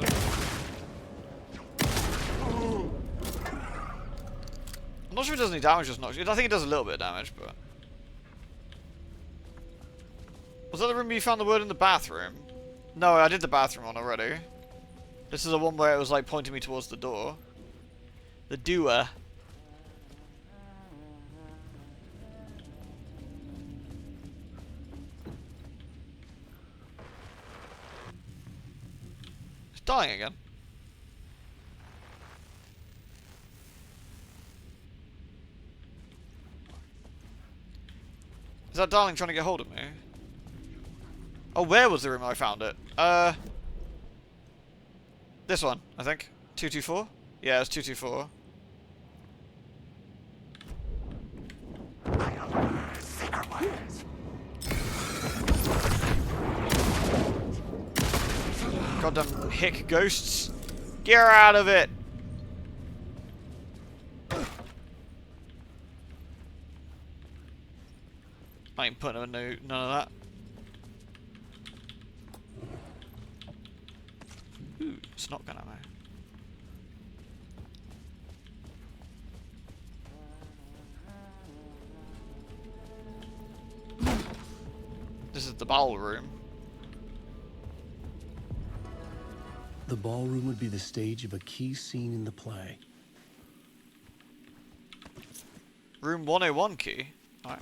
I'm not sure if it does any damage, just not. I think it does a little bit of damage, but. Was that the room you found the word in the bathroom? No, I did the bathroom one already. This is the one where it was like pointing me towards the door. The doer. It's dying again. Is that darling trying to get hold of me? Oh, where was the room I found it? This one, I think. 224? Yeah, it's 224. Goddamn hick ghosts. Get out of it! I ain't putting none of that. Ooh, it's not gonna matter. This is the ballroom. The ballroom would be the stage of a key scene in the play. Room 101 key. Alright.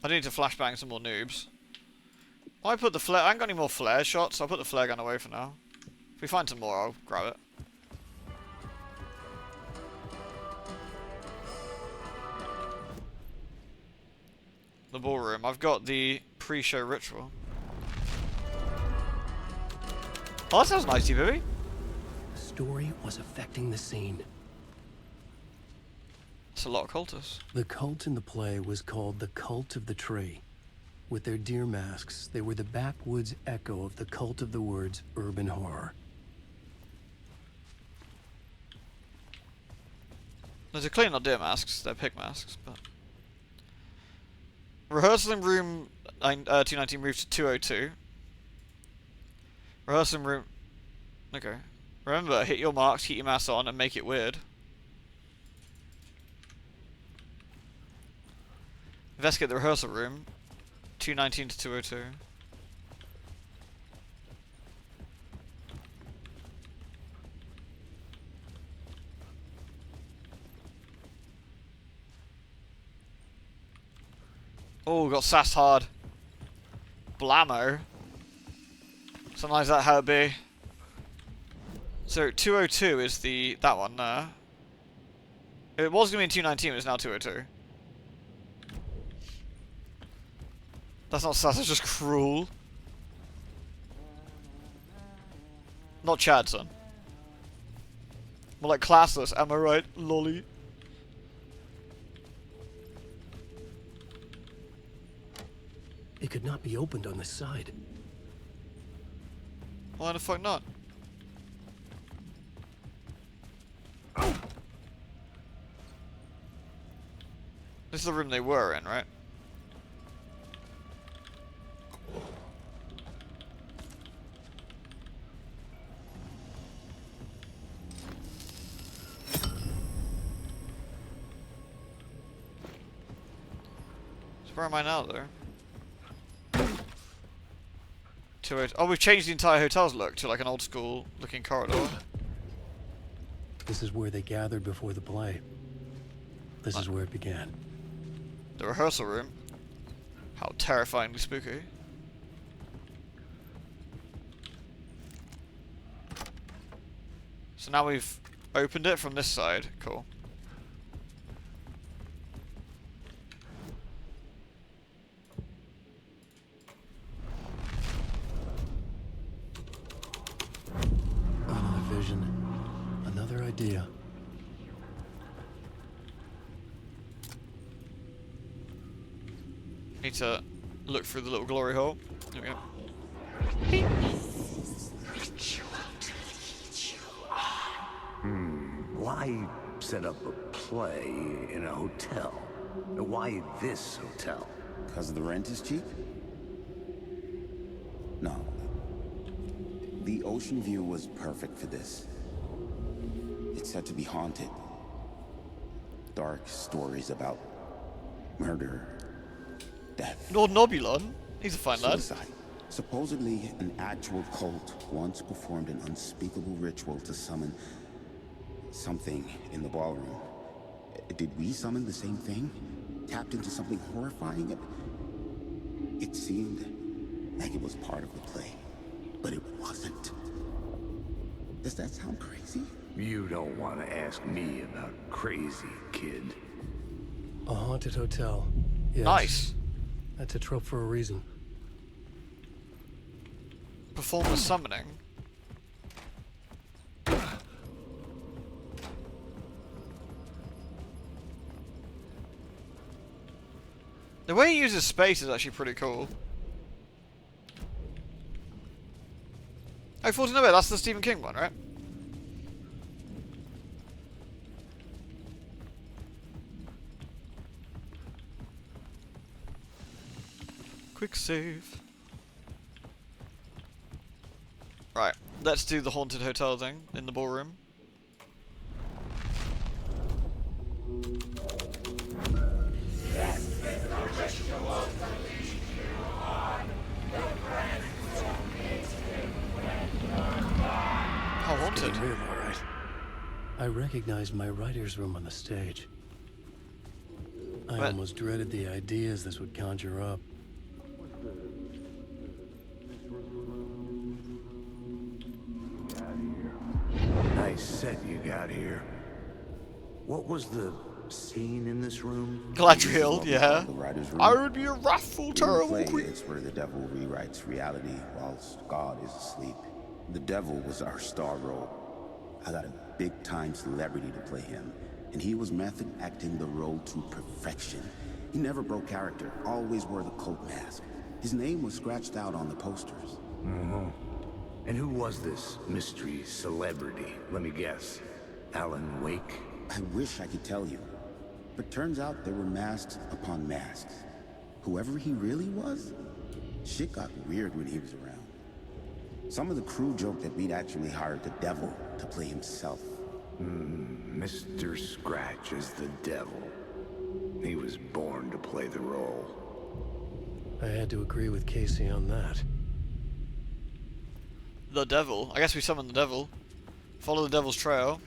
I need to flashbang some more noobs. I put the flare. I ain't got any more flare shots, so I'll put the flare gun away for now. If we find some more, I'll grab it. The ballroom. I've got the pre-show ritual. Oh, that sounds nice, baby. The story was affecting the scene. It's a lot of cultists. The cult in the play was called the Cult of the Tree. With their deer masks, they were the backwoods echo of the cult of the word's urban horror. Those are clearly not deer masks, they're pig masks, but... Rehearsal room 219 moved to 202. Rehearsal room... Okay. Remember, hit your marks, keep your mask on, and make it weird. Investigate the rehearsal room. 219 to 202. Oh, got sassed hard. Blammo. Sometimes that how it be. So 202 is that one there. It was gonna be in 219, it's now 202. That's not sass, that's just cruel. Not Chad, son. More like classless, am I right, lolly? It could not be opened on this side. Why the fuck not? This is the room they were in, right? So where am I now, though? Oh, we've changed the entire hotel's look to like an old school looking corridor. This is where they gathered before the play. This is where it began. The rehearsal room. How terrifyingly spooky. So now we've opened it from this side. Cool. Another vision. Another idea. Need to look through the little glory hole. There we go. Why set up a play in a hotel? Why this hotel? Because the rent is cheap? No. The ocean view was perfect for this. It's said to be haunted. Dark stories about murder, death, Lord Nobulon? He's a fine lad. suicide. Supposedly, an actual cult once performed an unspeakable ritual to summon something in the ballroom. Did we summon the same thing? Tapped into something horrifying? It seemed like it was part of the play, but it wasn't. Does that sound crazy? You don't want to ask me about crazy, kid. A haunted hotel. Yes. Nice. That's a trope for a reason. Perform the summoning. The way he uses space is actually pretty cool. Oh, 14 away, that's the Stephen King one, right? Quick save. Right, let's do the haunted hotel thing in the ballroom. How haunted? Real, all right. I recognized my writer's room on the stage. I What? almost dreaded the ideas this would conjure up. Nice set you got here. What was the scene in this room? Galadriel, yeah. The writer's room. I would be a wrathful, In the terrible play, queen. it's where the devil rewrites reality whilst God is asleep. The devil was our star role. I got a big-time celebrity to play him, and he was method acting the role to perfection. He never broke character, always wore the cult mask. His name was scratched out on the posters. And who was this mystery celebrity? Let me guess. Alan Wake? I wish I could tell you, but turns out there were masks upon masks. Whoever he really was, shit got weird when he was around. Some of the crew joked that we'd actually hired the devil to play himself. Mr. Scratch is the devil. He was born to play the role. I had to agree with Casey on that. The devil. I guess we summon the devil. Follow the devil's trail.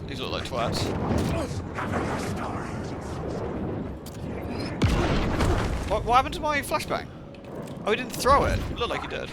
These look like twats. What happened to my flashbang? Oh, he didn't throw it. It looked like he did.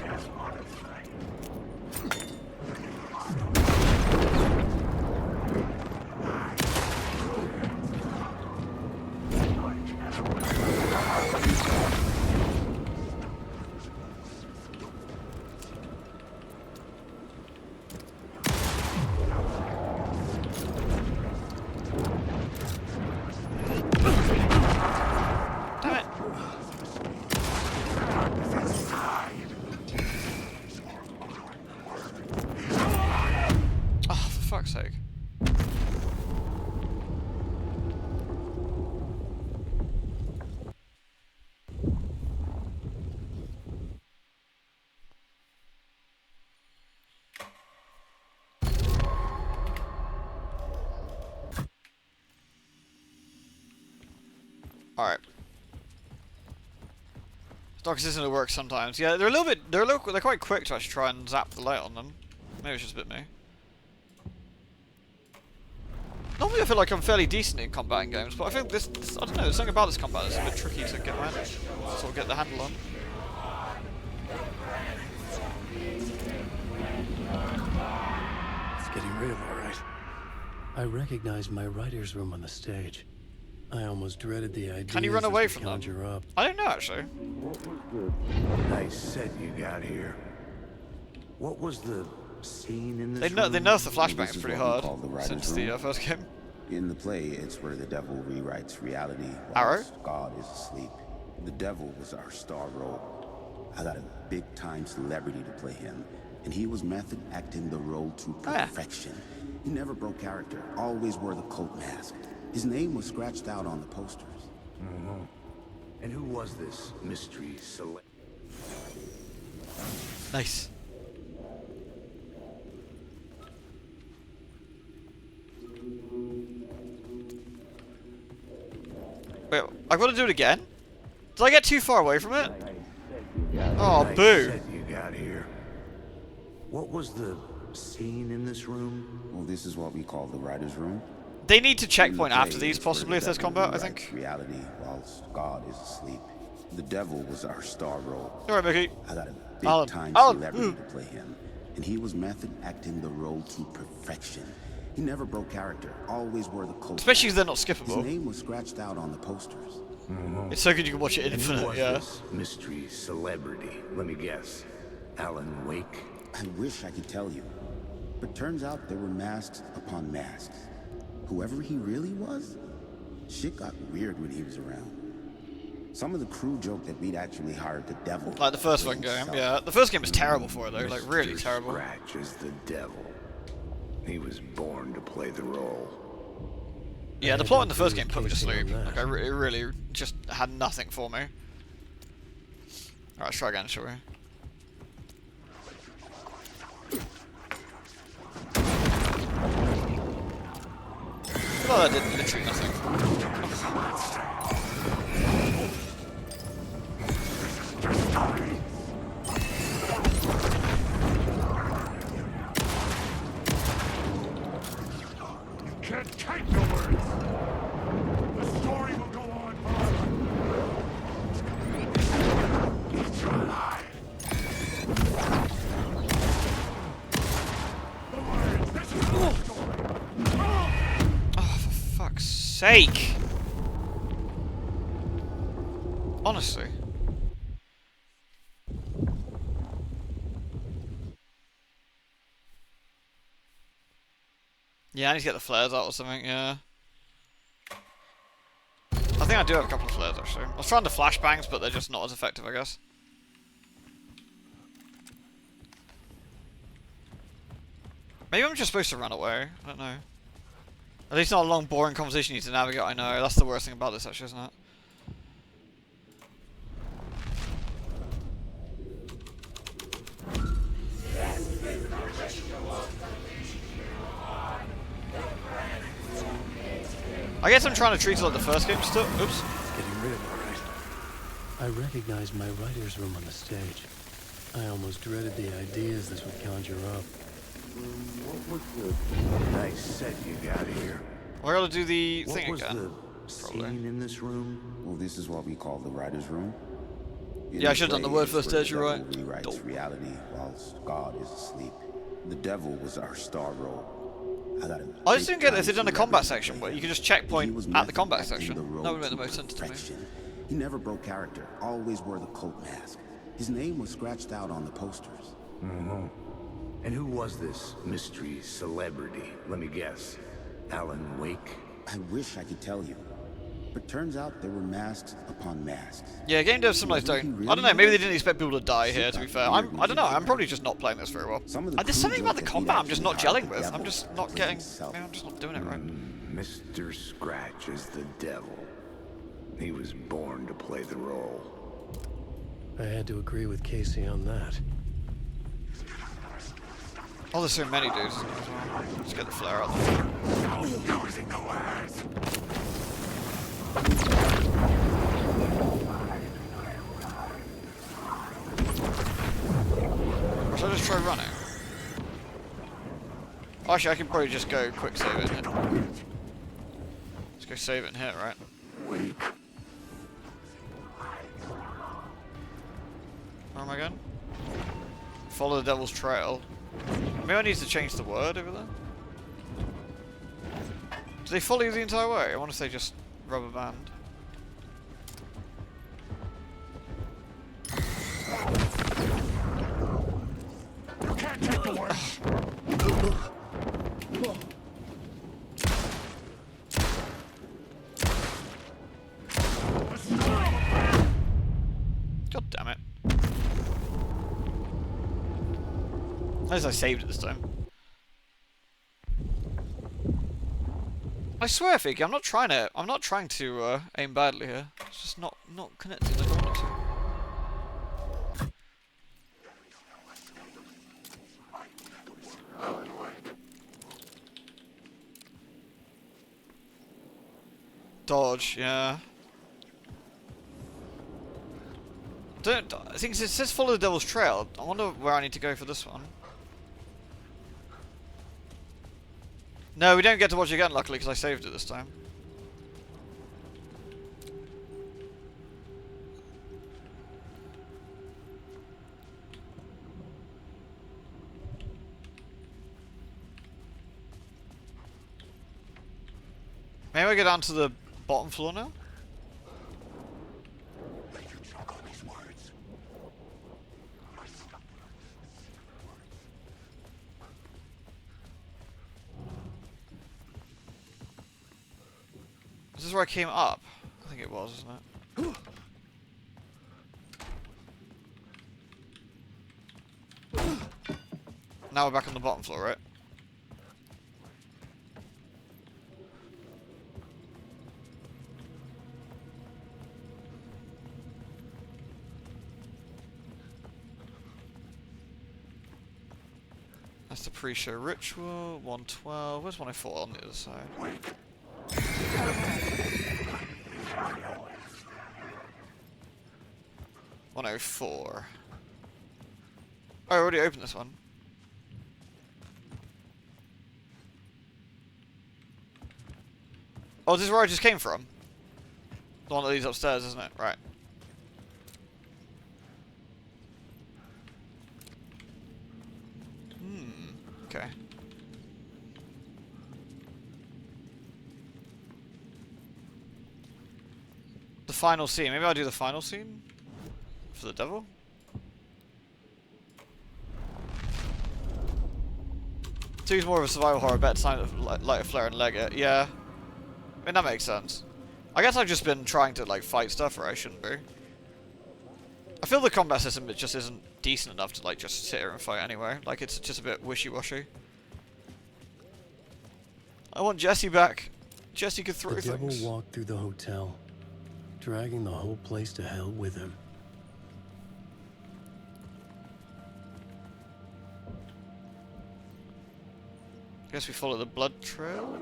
Fuck's sake. Alright. Stock assistant works sometimes. Yeah, they're a little bit they're quite quick to actually try and zap the light on them. Maybe it's just a bit me. Normally I feel like I'm fairly decent in combat in games, but I feel this I don't know, there's something about this combat that's a bit tricky to get around, sort of get the handle on. It's getting real, all right. I recognized my writer's room on the stage. I almost dreaded the idea. Can you run away from them? Up. I don't know actually. What was the nice set you got here? What was the scene in this They nerfed the flashbangs This is pretty what we hard call the writer's since the room. first game. In the play, it's where the devil rewrites reality Arrow? whilst God is asleep. The devil was our star role. I got a big-time celebrity to play him, and he was method acting the role to perfection. He never broke character, always wore the cult mask. His name was scratched out on the posters. And who was this mystery celebrity? Nice. Wait, I've got to do it again? Did I get too far away from it? Oh, Nice boo. set you got here. What was the scene in this room? Well, this is what we call the writer's room. They need to In the checkpoint play, after these, it's where possibly, the if there's devil combat, I rewrites think. reality whilst God is asleep. The devil was our star role. Alright, Mickey. I got a Alan. big-time Alan. celebrity to play him, and he was method acting the role to perfection. He never broke character, always wore the cult. Especially if they're not His skippable. name was scratched out on the posters. It's so good you can watch it And who infinite, was yeah. this mystery celebrity? Let me guess. Alan Wake? I wish I could tell you, but turns out there were masks upon masks. Whoever he really was, shit got weird when he was around. Some of the crew joked that we'd actually hired the devil. Like the first to play one game, himself. yeah. The first game was terrible for it though, like really Mr. terrible. Scratch is the devil. He was born to play the role. Yeah, the I plot had in the to first agree game with put me to Casey sleep. on Like that. it really just had nothing for me. Alright, let's try again, shall we? Oh, that did literally nothing. Can't take the words. The story will go on forever. It's alive. The words. This is the story. Oh, for fuck's sake! Honestly. Yeah, I need to get the flares out or something, yeah. I think I do have a couple of flares, actually. I was trying the flashbangs, but they're just not as effective, I guess. Maybe I'm just supposed to run away. I don't know. At least not a long, boring conversation you need to navigate, I know. That's the worst thing about this, actually, isn't it? I guess I'm trying to treat it like the first game still. Oops. Getting rid of it, right? I recognized my writer's room on the stage. I almost dreaded the ideas this would conjure up. What was the nice set you got here? We're gonna do the thing What was again. the scene in this room? Well, this is what we call the writer's room. In Yeah, I this should have done the way, word it's first, where Ed, the you're right. devil rewrites reality whilst God is asleep. The devil was our star role. I just didn't get it if they'd done a combat section where you could just checkpoint at the combat section. That would That make the most sense to me. He never broke character, always wore the cult mask. His name was scratched out on the posters. Mm-hmm. And who was this mystery celebrity? Let me guess. Alan Wake? I wish I could tell you. But turns out there were masks upon masks. Yeah, game devs sometimes don't. I don't know, maybe they didn't expect people to die here, to be fair. I don't know, I'm probably just not playing this very well. There's something about the combat I'm just not gelling with. I'm just not getting... Maybe I'm just not doing it right. Mr. Scratch is the devil. He was born to play the role. I had to agree with Casey on that. Oh, there's so many dudes. Let's get the flare out there. Or should I just try running? Actually, I can probably just go quick save it and hit. Let's go save it and hit, right? Where am I going? Follow the devil's trail. Maybe I need to change the word over there. Do they follow you the entire way? I want to say just rubber band. You can't take the word. God damn it. At least I saved it this time. I swear, Figgy, I'm not trying to aim badly here. It's just not connected like I want it to. Dodge, yeah. I think it says follow the devil's trail. I wonder where I need to go for this one. No, we don't get to watch it again, luckily, because I saved it this time. Maybe I go down to the bottom floor now? Is this where I came up? I think it was, isn't it? Now we're back on the bottom floor, right? That's the pre-show ritual. 112. Where's 104 on the other side? 104. Oh, I already opened this one. Oh, this is where I just came from. The one that leads upstairs, isn't it? Right. Okay. The final scene. Maybe I'll do the final scene for the devil. Two's more of a survival horror, better time to light a flare and leg it. Yeah. I mean, that makes sense. I guess I've just been trying to, like, fight stuff where I shouldn't be. I feel the combat system just isn't decent enough to, like, just sit here and fight anyway. Like, it's just a bit wishy-washy. I want Jesse back. Jesse could throw The devil things. walked through the hotel, dragging the whole place to hell with him. Guess we follow the blood trail.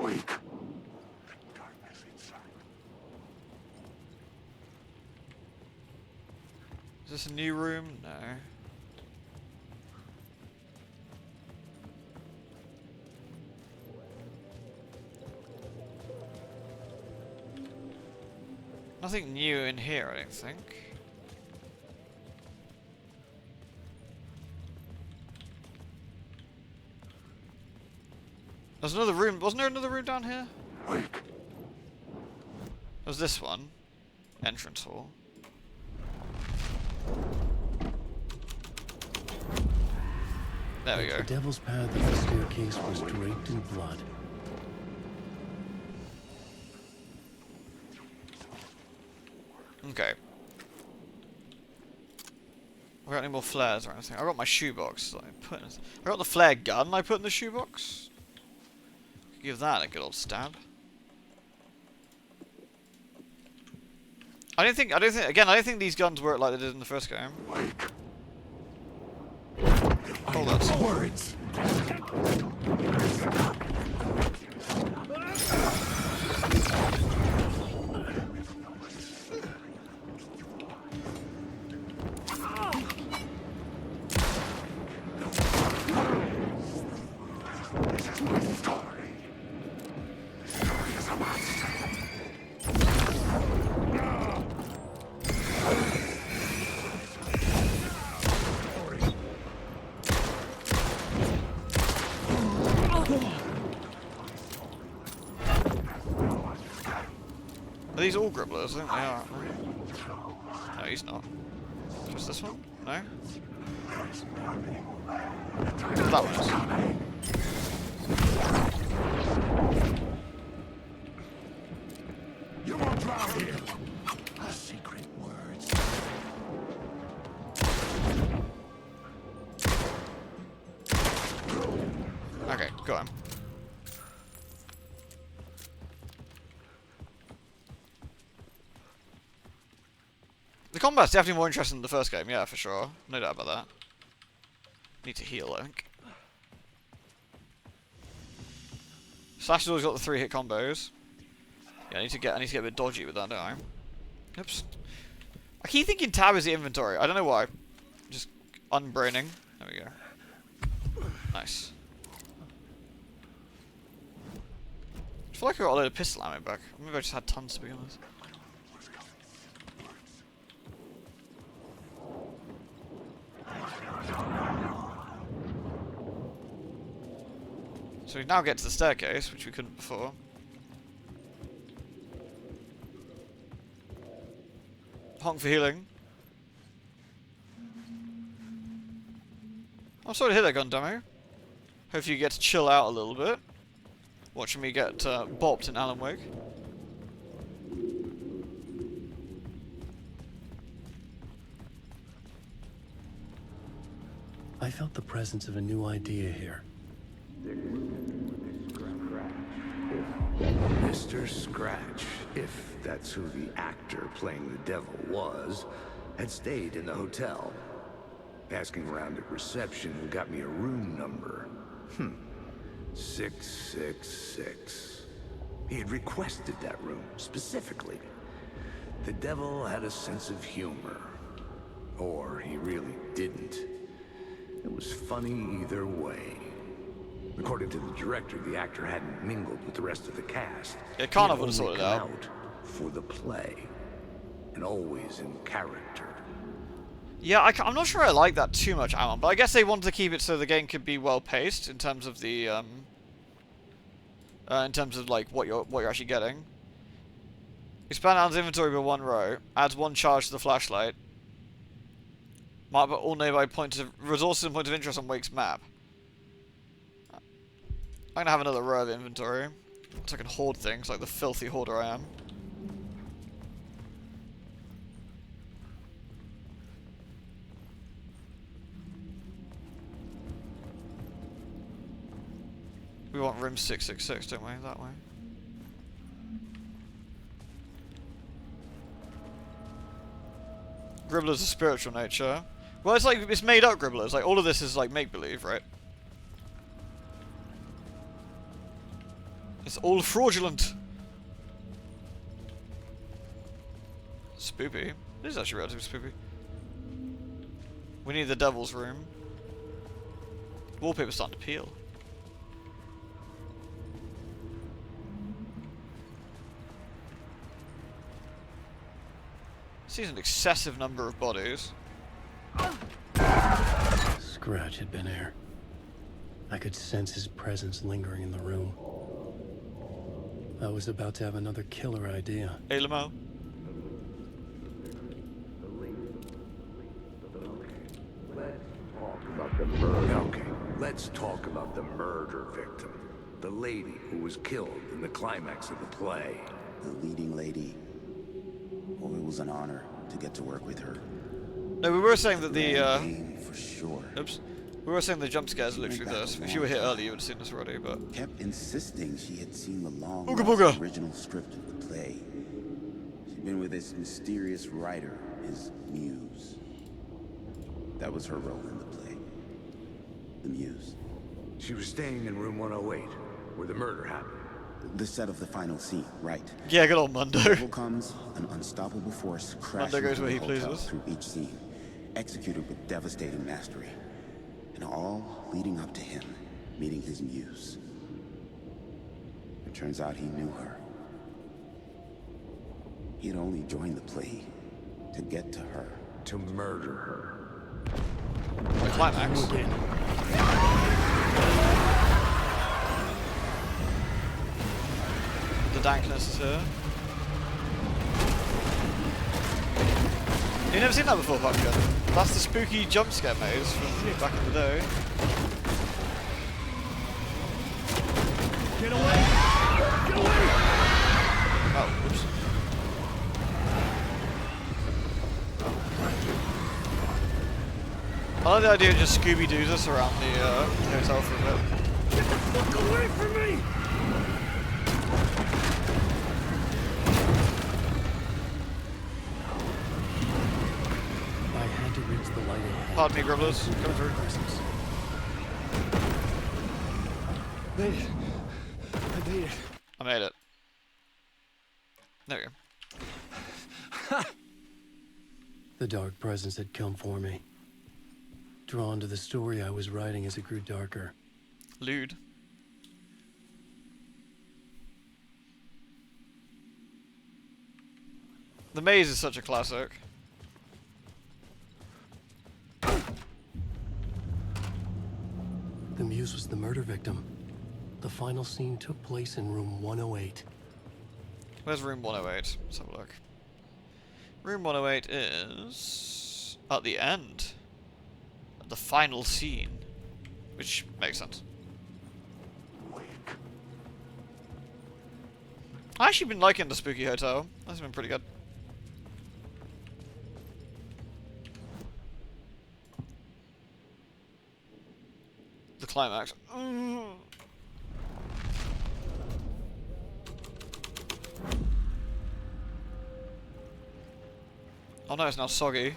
Wake. Is this a new room? No. Nothing new in here, I don't think. There's another room. Wasn't there another room down here? There's this one. Entrance hall. There we go. The devil's path of the staircase was draped in blood. Okay. We got any more flares or anything? I got my shoebox. I got the flare gun I put in the shoebox. Give that a good old stab. I don't think these guns work like they did in the first game. Hold on. Words. Are these all gribblers? I think they are. No, he's not. Just this one? No? That one is. You won't drown here. Secret words. Okay, go on. The combat's definitely more interesting than the first game, yeah, for sure. No doubt about that. Need to heal, I think. Slash has always got the 3-hit combos. Yeah, I need to get a bit dodgy with that, don't I? Oops. I keep thinking tab is the inventory. I don't know why. Just unbraining. There we go. Nice. I feel like I got a load of pistol ammo back. Maybe I just had tons to be honest. So we now get to the staircase, which we couldn't before. Honk for healing. I'm sorry to hit that gun, dummy. Hopefully you get to chill out a little bit. Watching me get bopped in Alan Wake. I felt the presence of a new idea here. Mr. Scratch, if that's who the actor playing the devil was, had stayed in the hotel. Asking around at reception got me a room number. 666. He had requested that room, specifically. The devil had a sense of humor. Or he really didn't. It was funny either way. According to the director, the actor hadn't mingled with the rest of the cast. Yeah, Connor He would have had only sorted it come out. for the play, and always in character. Yeah, I'm not sure I like that too much, Alan, but I guess they wanted to keep it so the game could be well paced in terms of the in terms of like what you're actually getting. Expand Alan's inventory by 1 row. Adds 1 charge to the flashlight. Mark all nearby points of resources and points of interest on Wake's map. I'm gonna have another row of inventory, so I can hoard things like the filthy hoarder I am. We want room 666, don't we? That way. Gribbler's a spiritual nature. Well, it's like, it's made up Gribblers. Like, all of this is like make-believe, right? It's all fraudulent. Spoopy. This is actually relatively spoopy. We need the devil's room. Wallpaper's starting to peel. Sees an excessive number of bodies. Scratch had been here. I could sense his presence lingering in the room. I was about to have another killer idea. Hey, Lamo. Okay, let's talk about the murder victim. The lady who was killed in the climax of the play. The leading lady. Oh, it was an honor to get to work with her. No, we were saying that the, Name for sure. oops. We were saying the jump scares are literally this. If you were here earlier, you would have seen this already, but... Kept insisting she had seen the long Booga booga. original script of the play. She'd been with this mysterious writer, his muse. That was her role in the play. The muse. She was staying in room 108, where the murder happened. The set of the final scene, right? Yeah, good old Mundo. Devil comes, an unstoppable force crashing Mundo goes through where the he hotel pleases. through each scene, executed with devastating mastery, and all leading up to him meeting his muse. It turns out he knew her. He'd only joined the play to get to her. To murder her. The climax. The dankness is here. You've never seen that before, Pumpkin? That's the spooky jump scare maze from back in the day. Get away! Get away! Oh, whoops. I like the idea of just Scooby-Doo's us around the hotel for a bit. Get the fuck away from me! I had to reach the light ahead. Pardon me, Gribblers. Coming through. Made it. I made it. I made it. There we go. The dark presence had come for me. Drawn to the story I was writing as it grew darker. Lewd. The maze is such a classic. The muse was the murder victim. The final scene took place in room 108. Where's room 108? Let's have a look. Room 108 is at the end. At the final scene. Which makes sense. I've actually been liking the Spooky Hotel. That's been pretty good. The climax. Oh no, it's now soggy. Did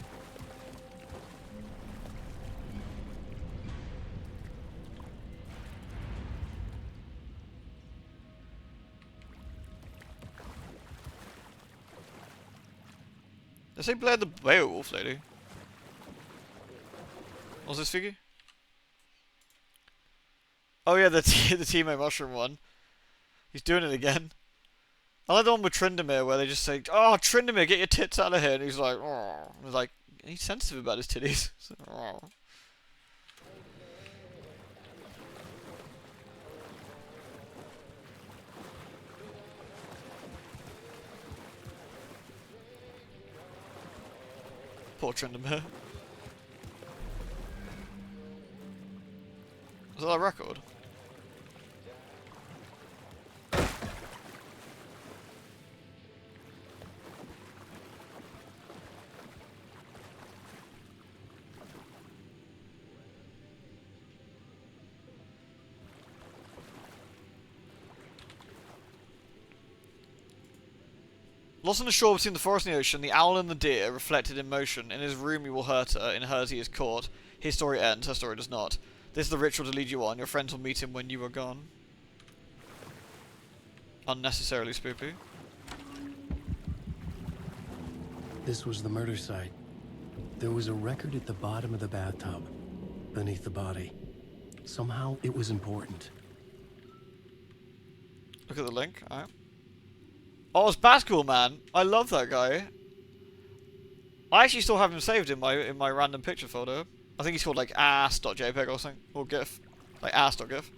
they say Blair the Beowulf lady? What's this figure? Oh yeah, the the Timo Mushroom one. He's doing it again. I like the one with Tryndamere where they just say, "Oh, Tryndamere, get your tits out of here," and he's like, "Oh," he's like, he's sensitive about his titties. So, oh. Poor Tryndamere. Is that a record? Lost on the shore between the forest and the ocean, the owl and the deer reflected in motion. In his room you will hurt her, in hers he is caught. His story ends, her story does not. This is the ritual to lead you on. Your friends will meet him when you are gone. Unnecessarily spoopy. This was the murder site. There was a record at the bottom of the bathtub, beneath the body. Somehow it was important. Look at the link. Alright. Oh, it's Basketball Man. I love that guy. I actually still have him saved in my random picture folder. I think he's called like ass.jpg or something, or gif, like ass.gif.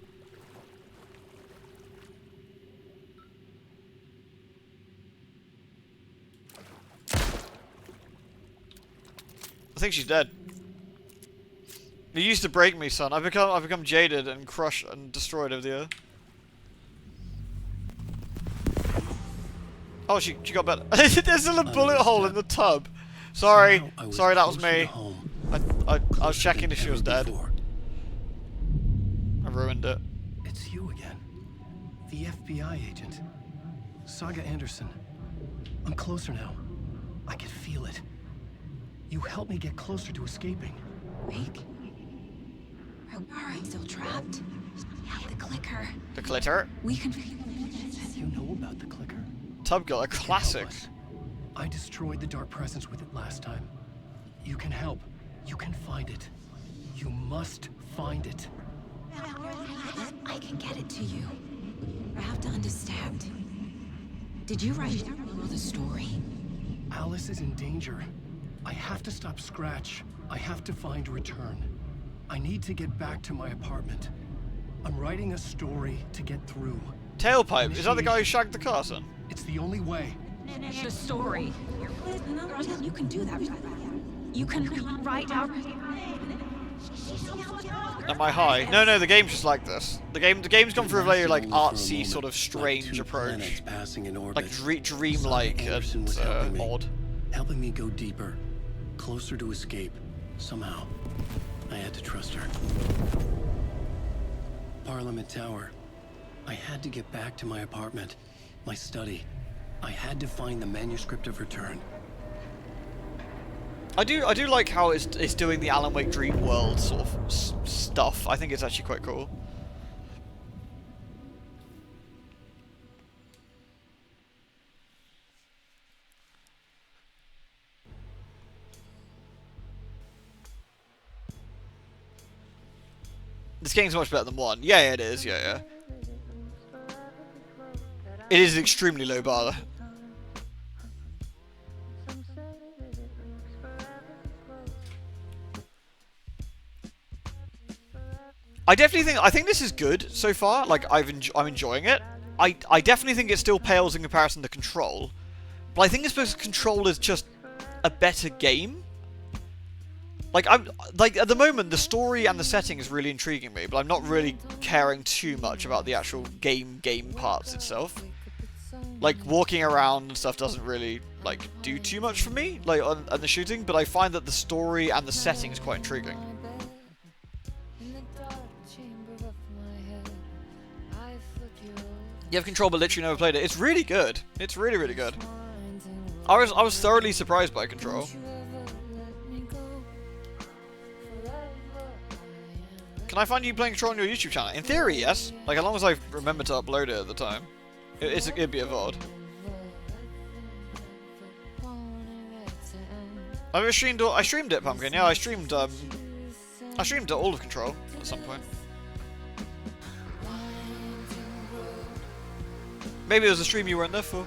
I think she's dead. You used to break me, son. I've become jaded and crushed and destroyed over the year. Oh, she got better. There's still a bullet hole in the tub. Sorry, sorry, that was me. I was checking if she was dead. I ruined it. It's you again. The FBI agent. Saga Anderson. I'm closer now. I can feel it. You helped me get closer to escaping. Wake? Are we still trapped? The clicker. The clitter? We can... You know about the clicker? Tub Girl, a classic. I destroyed the dark presence with it last time. You can help. You can find it. You must find it. I can get it to you. I have to understand. Did you write the story? Alice is in danger. I have to stop Scratch. I have to find Return. I need to get back to my apartment. I'm writing a story to get through. Tailpipe, is that the guy who shagged the car, son? It's the only way. The story. You can do that. You can write out... Am I high? No, the game's just like this. The game's gone for a very like artsy, sort of strange approach, like dreamlike and odd. Helping me go deeper, closer to escape. Somehow, I had to trust her. Parliament Tower. I had to get back to my apartment, my study. I had to find the manuscript of Return. I do like how it's doing the Alan Wake Dream World sort of stuff. I think it's actually quite cool. This game's much better than 1. Yeah, it is. Yeah. It is an extremely low bar, though. I think this is good so far. Like I'm enjoying it. I definitely think it still pales in comparison to Control, but I think it's because Control is just a better game. Like at the moment the story and the setting is really intriguing me, but I'm not really caring too much about the actual game parts itself. Like walking around and stuff doesn't really like do too much for me, like on the shooting. But I find that the story and the setting is quite intriguing. You have Control but literally never played it. It's really good. It's really, really good. I was thoroughly surprised by Control. Can I find you playing Control on your YouTube channel? In theory, yes. Like as long as I remember to upload it at the time. It'd be a VOD. I streamed it, Pumpkin. Yeah, I streamed all of Control at some point. Maybe it was a stream you weren't there for.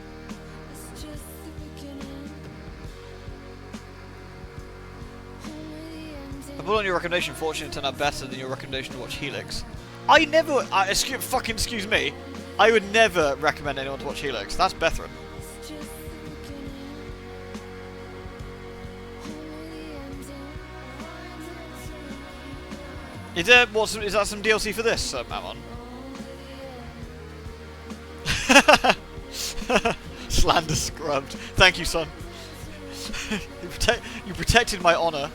I put on your recommendation. Fortunately, it turned out better than your recommendation to watch Helix. I never. Excuse me. I would never recommend anyone to watch Helix. That's Bethran. Is there is that some DLC for this, Mammon? Slander scrubbed. Thank you, son. you protected my honor.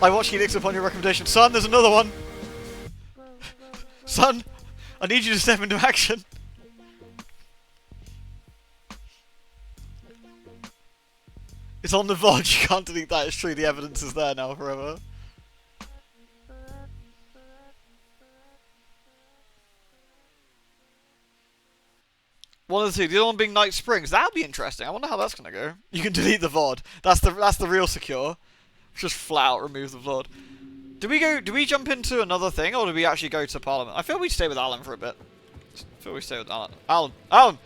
I watched Helix upon your recommendation. Son, there's another one! Son, I need you to step into action. It's on the VOD, you can't delete that, it's true, the evidence is there now forever. One of the two, the other one being Night Springs, that'll be interesting, I wonder how that's gonna go. You can delete the VOD, that's the real secure. Just flat out remove the VOD. Do we jump into another thing, or do we actually go to Parliament? I feel we stay with Alan for a bit. I feel we stay with Alan. Alan!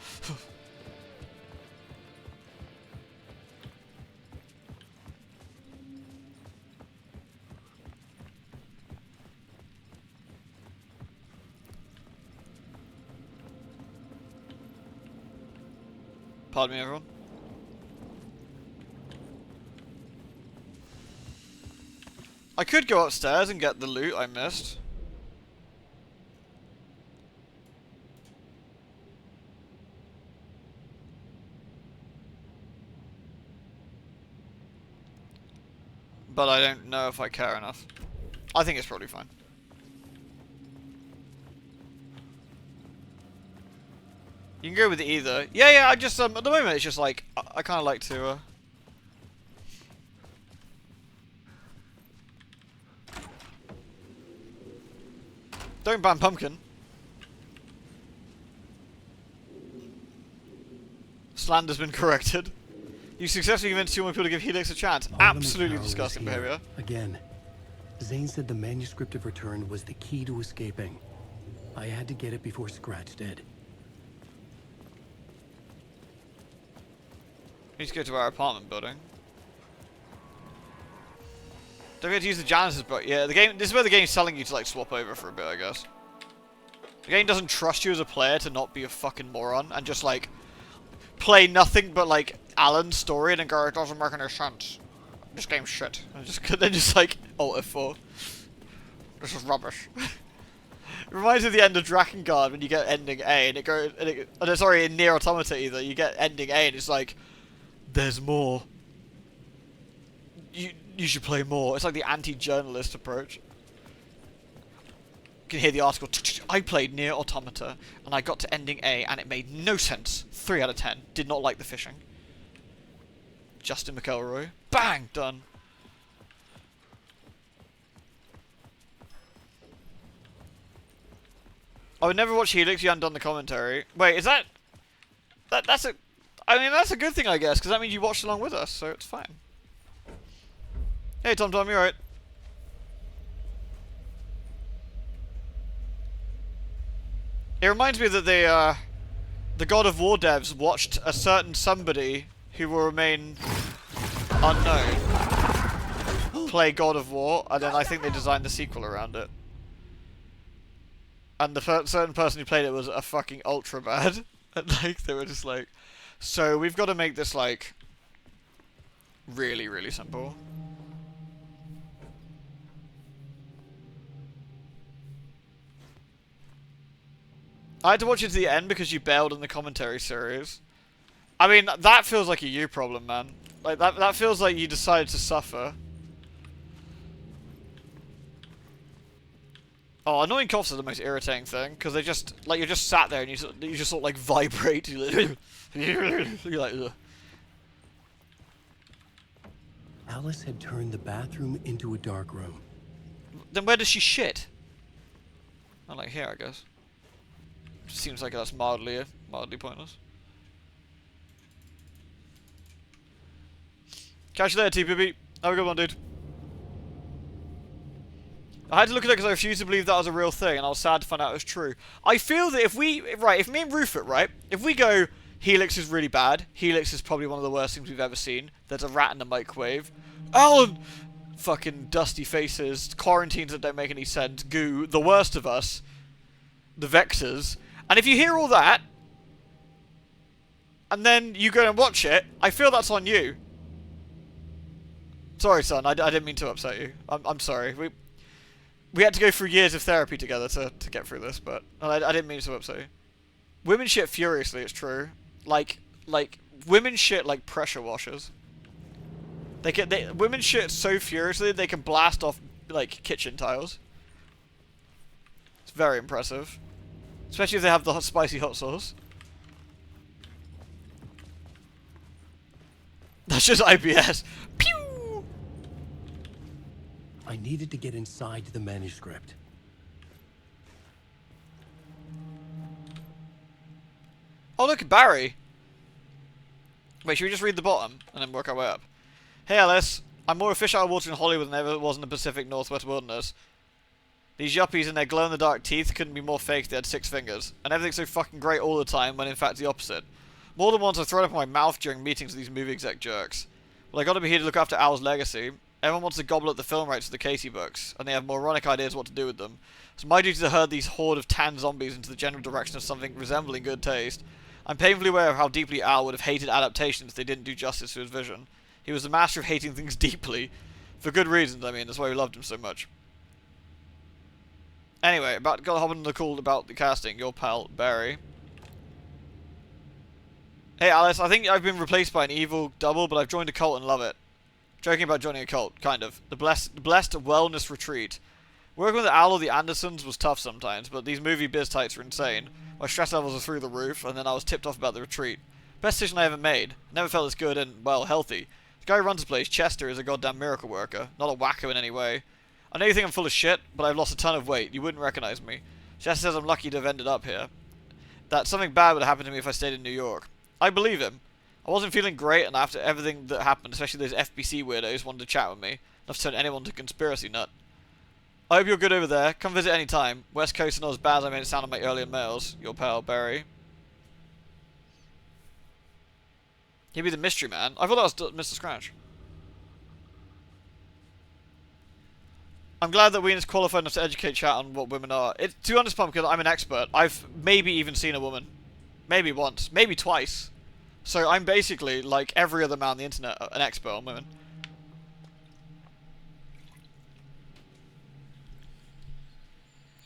Pardon me, everyone. I could go upstairs and get the loot I missed. But I don't know if I care enough. I think it's probably fine. You can go with either. Yeah, I just, at the moment it's just like, I kind of like to, Don't ban Pumpkin. Slander's been corrected. You successfully convinced 2 more people to give Helix a chance. Absolutely disgusting behavior. Again. Zane said the manuscript of return was the key to escaping. I had to get it before Scratch did. We need to go to our apartment building. Don't get to use the janitor's but yeah, the game. This is where the game's telling you to like swap over for a bit, I guess. The game doesn't trust you as a player to not be a fucking moron and just like play nothing but like Alan's story and then go, it doesn't make any sense. This game's shit. And just like Alt F4. This is rubbish. It reminds me of the end of Drakengard when you get ending A and it goes sorry, in Nier Automata either, you get ending A and it's like there's more. You should play more. It's like the anti-journalist approach. You can hear the article. I played Nier Automata and I got to ending A and it made no sense. 3 out of 10. Did not like the fishing. Justin McElroy. Bang! Done. I would never watch Helix. You hadn't done the commentary. Wait, is that? That's a. I mean, that's a good thing, I guess, because that means you watched along with us, so it's fine. Hey, Tom, you alright? It reminds me that the God of War devs watched a certain somebody who will remain unknown play God of War, and then I think they designed the sequel around it. And the certain person who played it was a fucking ultra bad. And like, they were just like, so we've got to make this like really, really simple. I had to watch it to the end because you bailed in the commentary series. I mean, that feels like a you problem, man. Like, that feels like you decided to suffer. Oh, annoying coughs are the most irritating thing, because they just, like, you're just sat there and you just sort of, like, vibrate. You're like, ugh. Alice had turned the bathroom into a dark room. Then where does she shit? Oh, like here, I guess. Seems like that's mildly pointless. Catch you later, TPB. Have a good one, dude. I had to look at it because I refused to believe that was a real thing, and I was sad to find out it was true. I feel that if me and Rufus, right, if we go, Helix is really bad, Helix is probably one of the worst things we've ever seen, there's a rat in the microwave, Alan! Fucking dusty faces, quarantines that don't make any sense, goo, the worst of us, the Vexers. And if you hear all that, and then you go and watch it, I feel that's on you. Sorry, son, I didn't mean to upset you. I'm sorry. We had to go through years of therapy together to get through this, but I didn't mean to upset you. Women shit furiously, it's true. Like, women shit like pressure washers. Women shit so furiously they can blast off, like, kitchen tiles. It's very impressive. Especially if they have the spicy hot sauce. That's just IPS. Pew! I needed to get inside the manuscript. Oh, look, Barry. Wait, should we just read the bottom and then work our way up? Hey, Alice. I'm more a fish out of water in Hollywood than I ever was in the Pacific Northwest wilderness. These yuppies and their glow-in-the-dark teeth couldn't be more fake if they had 6 fingers. And everything's so fucking great all the time, when in fact the opposite. More than once I've thrown up in my mouth during meetings with these movie exec jerks. Well, I gotta be here to look after Al's legacy. Everyone wants to gobble up the film rights to the Casey books, and they have moronic ideas what to do with them. It's my duty to herd these horde of tan zombies into the general direction of something resembling good taste. I'm painfully aware of how deeply Al would have hated adaptations if they didn't do justice to his vision. He was the master of hating things deeply. For good reasons, I mean, that's why we loved him so much. Anyway, got to hop on the call about the casting. Your pal, Barry. Hey Alice, I think I've been replaced by an evil double, but I've joined a cult and love it. Joking about joining a cult, kind of. The blessed wellness retreat. Working with Al or the Andersons was tough sometimes, but these movie biz tights were insane. My stress levels were through the roof, and then I was tipped off about the retreat. Best decision I ever made. Never felt as good and, well, healthy. The guy who runs the place, Chester, is a goddamn miracle worker. Not a wacko in any way. I know you think I'm full of shit, but I've lost a ton of weight. You wouldn't recognize me. Chester says I'm lucky to have ended up here. That something bad would happen to me if I stayed in New York. I believe him. I wasn't feeling great, and after everything that happened, especially those FBC weirdos wanted to chat with me, enough to turn anyone to conspiracy nut. I hope you're good over there. Come visit any time. West Coast are not as bad as I made it sound on my earlier mails. Your pal, Barry. He'd be the mystery man. I thought that was Mr. Scratch. I'm glad that Ween's qualified enough to educate chat on what women are. To be honest, Pump, because I'm an expert, I've maybe even seen a woman. Maybe once. Maybe twice. So I'm basically, like every other man on the internet, an expert on women.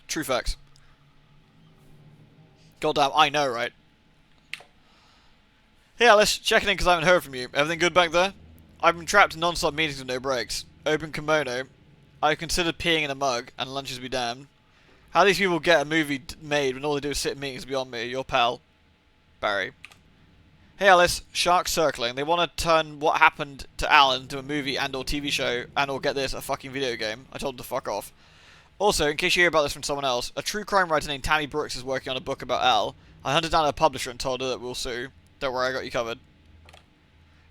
True facts. Goddamn, I know, right? Hey Alice, checking in because I haven't heard from you. Everything good back there? I've been trapped in non-stop meetings with no breaks. Open kimono. I've considered peeing in a mug, and lunches be damned. How these people get a movie made when all they do is sit in meetings beyond me. Your pal, Barry. Hey Alice, sharks circling. They want to turn what happened to Alan into a movie and or TV show and or get this, a fucking video game. I told them to fuck off. Also, in case you hear about this from someone else, a true crime writer named Tammy Brooks is working on a book about Al. I hunted down her publisher and told her that we'll sue. Don't worry, I got you covered.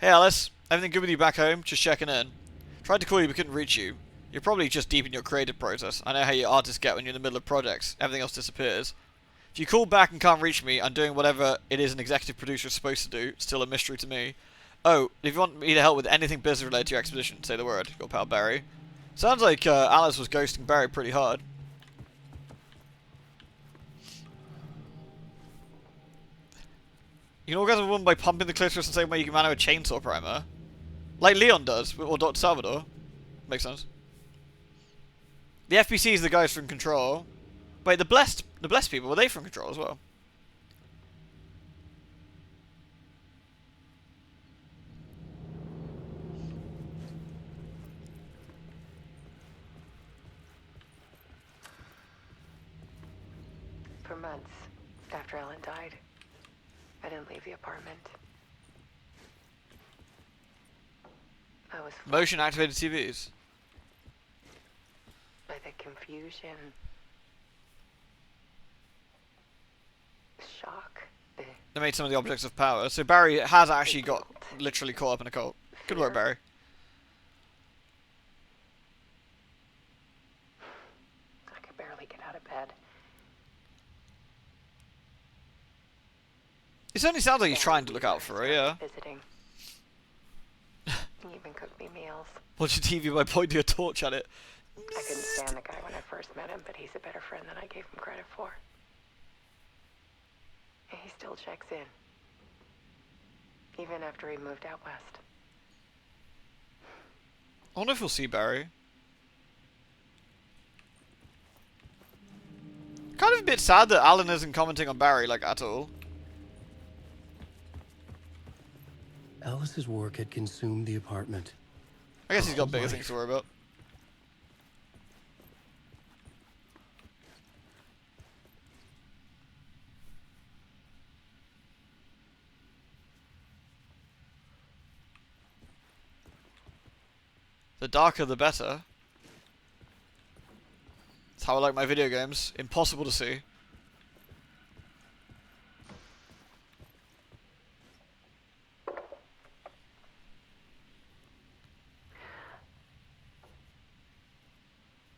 Hey Alice, everything good with you back home? Just checking in. Tried to call you but couldn't reach you. You're probably just deep in your creative process. I know how you artists get when you're in the middle of projects. Everything else disappears. If you call back and can't reach me, I'm doing whatever it is an executive producer is supposed to do. It's still a mystery to me. Oh, if you want me to help with anything business related to your expedition, say the word. Your pal Barry. Sounds like Alice was ghosting Barry pretty hard. You can orgasm a woman by pumping the clitoris the same way you can man her with a chainsaw primer. Like Leon does, or Dr. Salvador. Makes sense. The FBC is the guys from Control. Wait, the blessed people, were they from Control as well? For months after Ellen died, I didn't leave the apartment. I was Motion activated TVs. by the confusion, shock, the They made some of the objects of power. So Barry has actually got literally caught up in a cult. Good work, Barry. I could barely get out of bed. It certainly sounds like he's trying to look out for her, yeah. Visiting. He even cooked me meals. Watch your TV by pointing a torch at it. I couldn't stand the guy when I first met him, but he's a better friend than I gave him credit for. And he still checks in. Even after he moved out west. I wonder if we'll see Barry. Kind of a bit sad that Alan isn't commenting on Barry, like, at all. Alice's work had consumed the apartment. I guess he's got bigger things to worry about. The darker the better. That's how I like my video games. Impossible to see.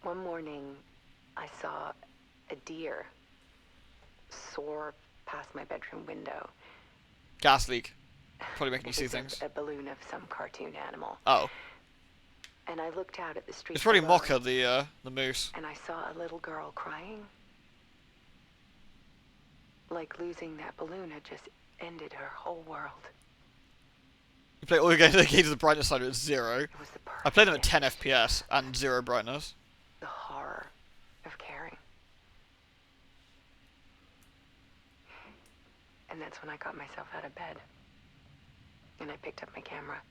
One morning, I saw a deer soar past my bedroom window. Gas leak. Probably making you see It was things. a balloon of some cartoon animal. Oh. And I looked out at the street. It's probably below, Mocha, the moose. and I saw a little girl crying. Like losing that balloon had just ended her whole world. You play all your games to the brightness side at 0. It was the I played them at perfect 10 FPS and 0 brightness. the horror of caring. And that's when I got myself out of bed. And I picked up my camera.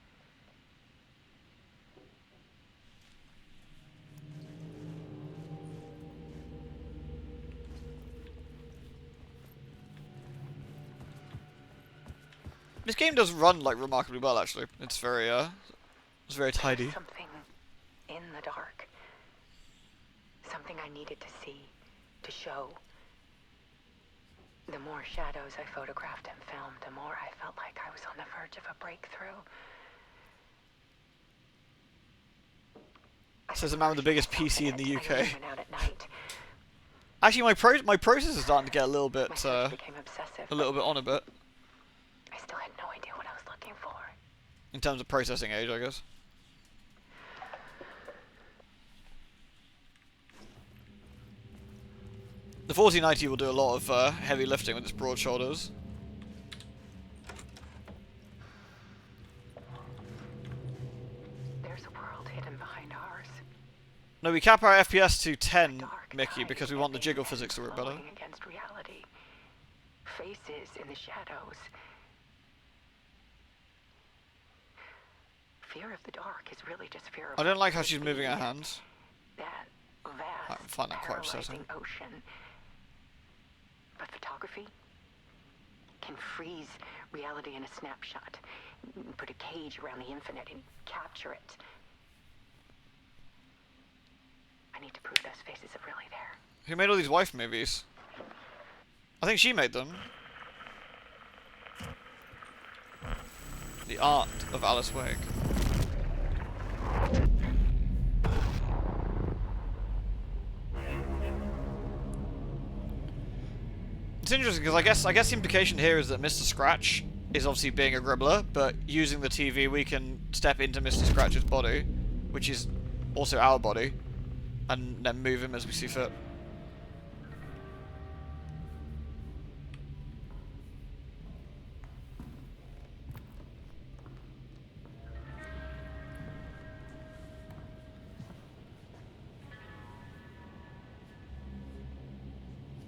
This game does run like remarkably well, actually. It's very tidy. Something in the dark. Something I needed to see, to show. The more shadows I photographed and filmed, the more I felt like I was on the verge of a breakthrough. Says the man with the biggest PC in the UK. I went out at night. Actually, my process is starting to get a little bit My search became obsessive. on a bit I still had no idea what I was looking for. in terms of processing age, I guess. The 4090 will do a lot of heavy lifting with its broad shoulders. There's a world hidden behind ours. No, we cap our FPS to 10, Dark Mickey, night, because we want the ebbing jiggle and physics to work better. flowing against reality. Faces in the shadows. Fear of the dark is really just fear of I don't like how what she's could moving be. her hands. That I vast, find that quite paralyzing upsetting. ocean. But photography can freeze reality in a snapshot. Put a cage around the infinite and capture it. I need to prove those faces are really there. Who made all these wife movies? I think she made them. The Art of Alice Wake. It's interesting because I guess the implication here is that Mr. Scratch is obviously being a gribbler, but using the TV we can step into Mr. Scratch's body, which is also our body, and then move him as we see fit.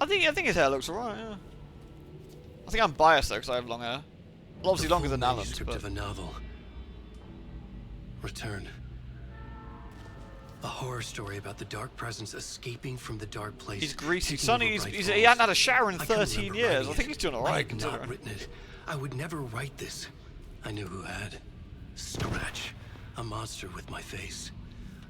I think his hair looks alright, yeah. I think I'm biased though, because I have long hair. Well, obviously The longer full than Alan's, manuscript but... of a novel. Return. A horror story about the dark presence escaping from the dark place. He's greasy. taking Sonny, over Bright he Falls. hadn't had a shower in I can 13 remember years. writing I think it. he's doing I alright, had not considering. written it. I would never write this. I knew who had. Scratch. A monster with my face.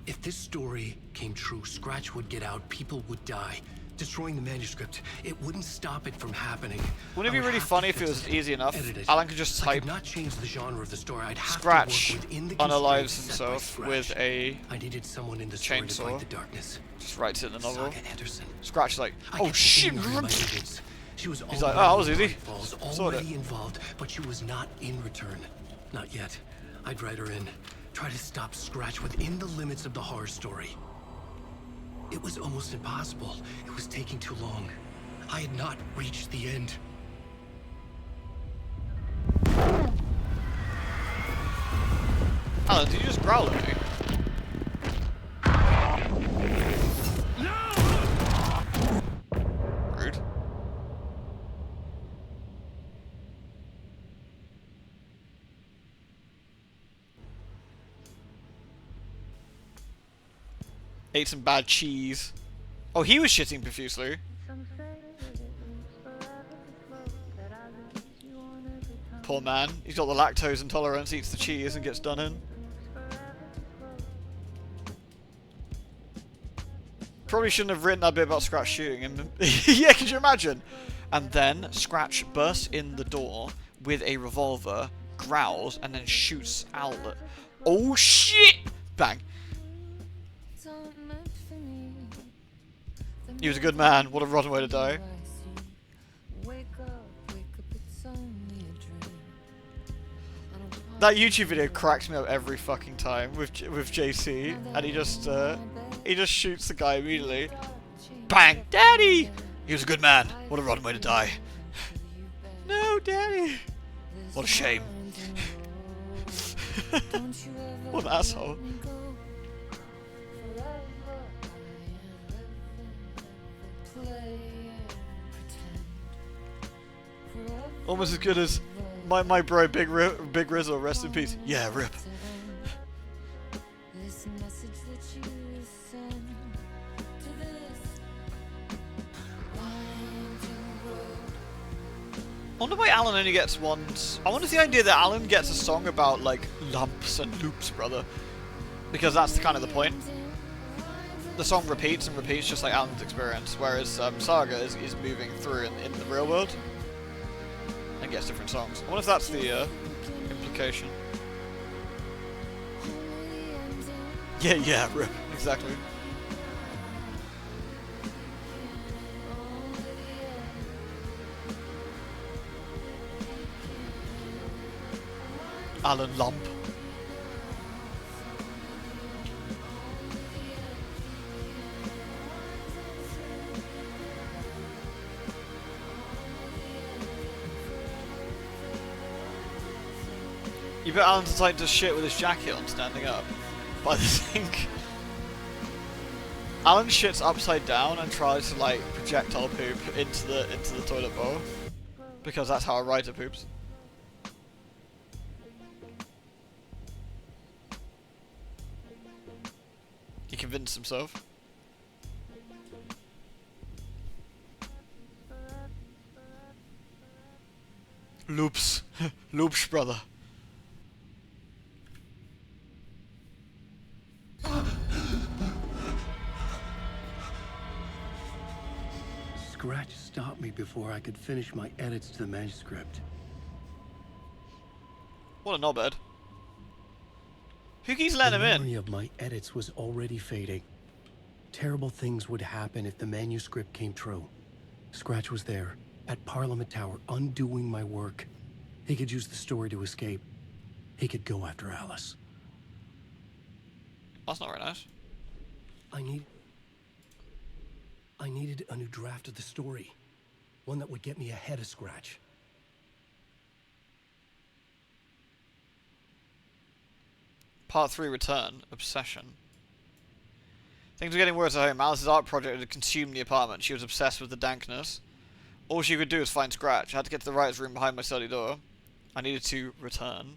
If this story came true, Scratch would get out, people would die. Destroying the manuscript, it wouldn't stop it from happening. Wouldn't it be I would really have to funny if it fix was easy enough? edit it. Alan could just I type could not change the genre of the story. I'd have Scratch to work within the unalives constraints set by himself Scratch. with a I needed someone in the story to chainsaw. fight the darkness. Just writes it in the novel. Saga Anderson. Scratch is like, I oh kept shit! seeing her in my visions. She was He's like, already oh, that was in easy. Bright Falls, Sorted. already involved, but she was not in return. Not yet. I'd write her in. Try to stop Scratch within the limits of the horror story. It was almost impossible. It was taking too long. I had not reached the end. Alan, did you just growl at me? Rude. Ate some bad cheese. Oh, he was shitting profusely. Poor man. He's got the lactose intolerance, eats the cheese and gets done in. Probably shouldn't have written that bit about Scratch shooting him. Yeah, could you imagine? And then Scratch bursts in the door with a revolver, growls, and then shoots Owlet. Oh shit! Bang. He was a good man. What a rotten way to die. That YouTube video cracks me up every fucking time with JC, and he just shoots the guy immediately. Bang! Daddy! He was a good man. What a rotten way to die. No, Daddy! What a shame. What an asshole. Almost as good as my bro Big Rizzle, rest in peace. Yeah, rip. I wonder why Alan only gets one. I wonder if the idea that Alan gets a song about like lumps and loops, brother, because that's kind of the point. The song repeats and repeats, just like Alan's experience, whereas Saga is moving through in the real world and gets different songs. I wonder if that's the implication. Yeah, rip, exactly. Alan Lump. You bet Alan's the type to shit with his jacket on standing up by the sink. Alan shits upside down and tries to like projectile poop into the toilet bowl because that's how a writer poops. He convinced himself. Loops. Loops, brother. Scratch stopped me before I could finish my edits to the manuscript. What a knobhead. Who keeps letting him in? The memory of my edits was already fading. Terrible things would happen if the manuscript came true. Scratch was there, at Parliament Tower, undoing my work. He could use the story to escape. He could go after Alice. That's not very nice. I needed a new draft of the story. One that would get me ahead of Scratch. Part 3 Return. Obsession. Things were getting worse at home. Alice's art project had consumed the apartment. She was obsessed with the dankness. All she could do was find Scratch. I had to get to the writer's room behind my study door. I needed to return.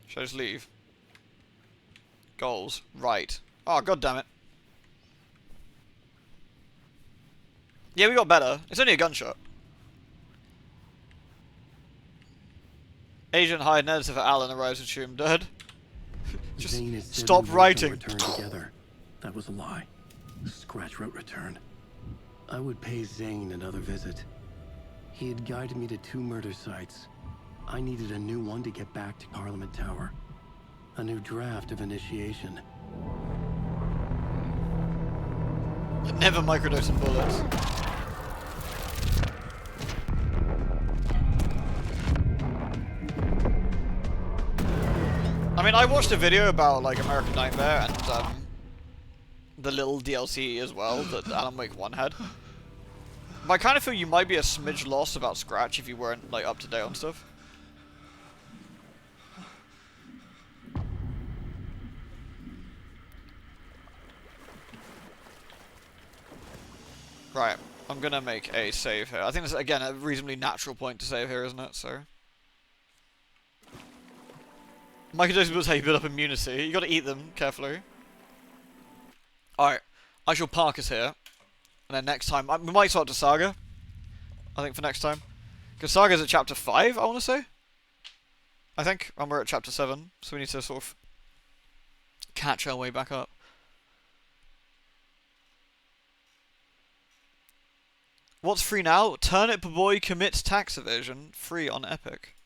Should I just leave? Goals. Right. Oh, god damn it. Yeah, we got better. It's only a gunshot. Agent Hyde and editor for Alan arrives and shoot him dead. Just stop writing. Return together. That was a lie. Scratch wrote return. I would pay Zane another visit. He had guided me to 2 murder sites. I needed a new one to get back to Parliament Tower. A new draft of initiation. Never microdosing bullets. I mean, I watched a video about, like, American Nightmare and, the little DLC as well that Alan Wake 1 had. But I kind of feel you might be a smidge lost about Scratch if you weren't, like, up to date on stuff. Right, I'm gonna make a save here. I think it's, again, a reasonably natural point to save here, isn't it? So... Microdosing was how you build up immunity. You gotta eat them carefully. Alright, I shall park us here. And then next time, we might start to Saga. I think for next time. Because Saga's at chapter 5, I want to say. I think. And we're at chapter 7. So we need to sort of catch our way back up. What's free now? Turnip Boy commits tax evasion. Free on Epic.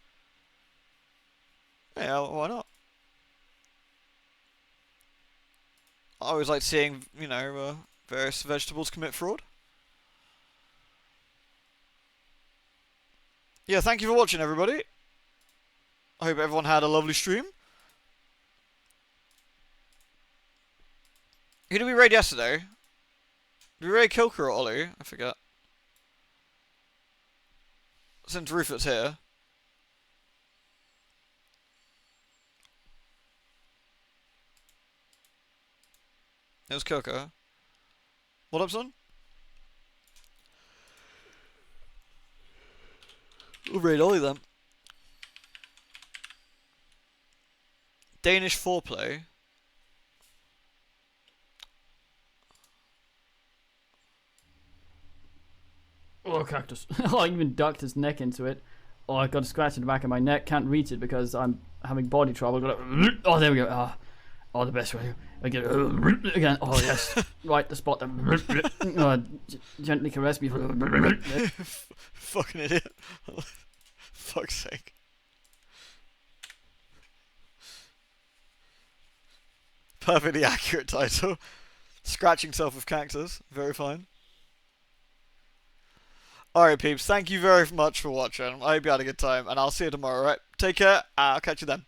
Yeah, why not? I always like seeing, you know, various vegetables commit fraud. Yeah, thank you for watching, everybody. I hope everyone had a lovely stream. Who did we raid yesterday? Did we raid Kilker or Ollie? I forget. Since Rupert's here. It was Kilker. What up, son? We'll raid Ollie then. Danish foreplay. Oh, cactus. I even ducked his neck into it. Oh, I got a scratch in the back of my neck. Can't reach it because I'm having body trouble. Oh, there we go. Oh, the best way. I get again. Oh, yes. Right, the spot. Gently caress me. Fucking idiot. Fuck's sake. Perfectly accurate title. Scratching self with cactus. Very fine. Alright, peeps. Thank you very much for watching. I hope you had a good time. And I'll see you tomorrow, right? Take care. I'll catch you then.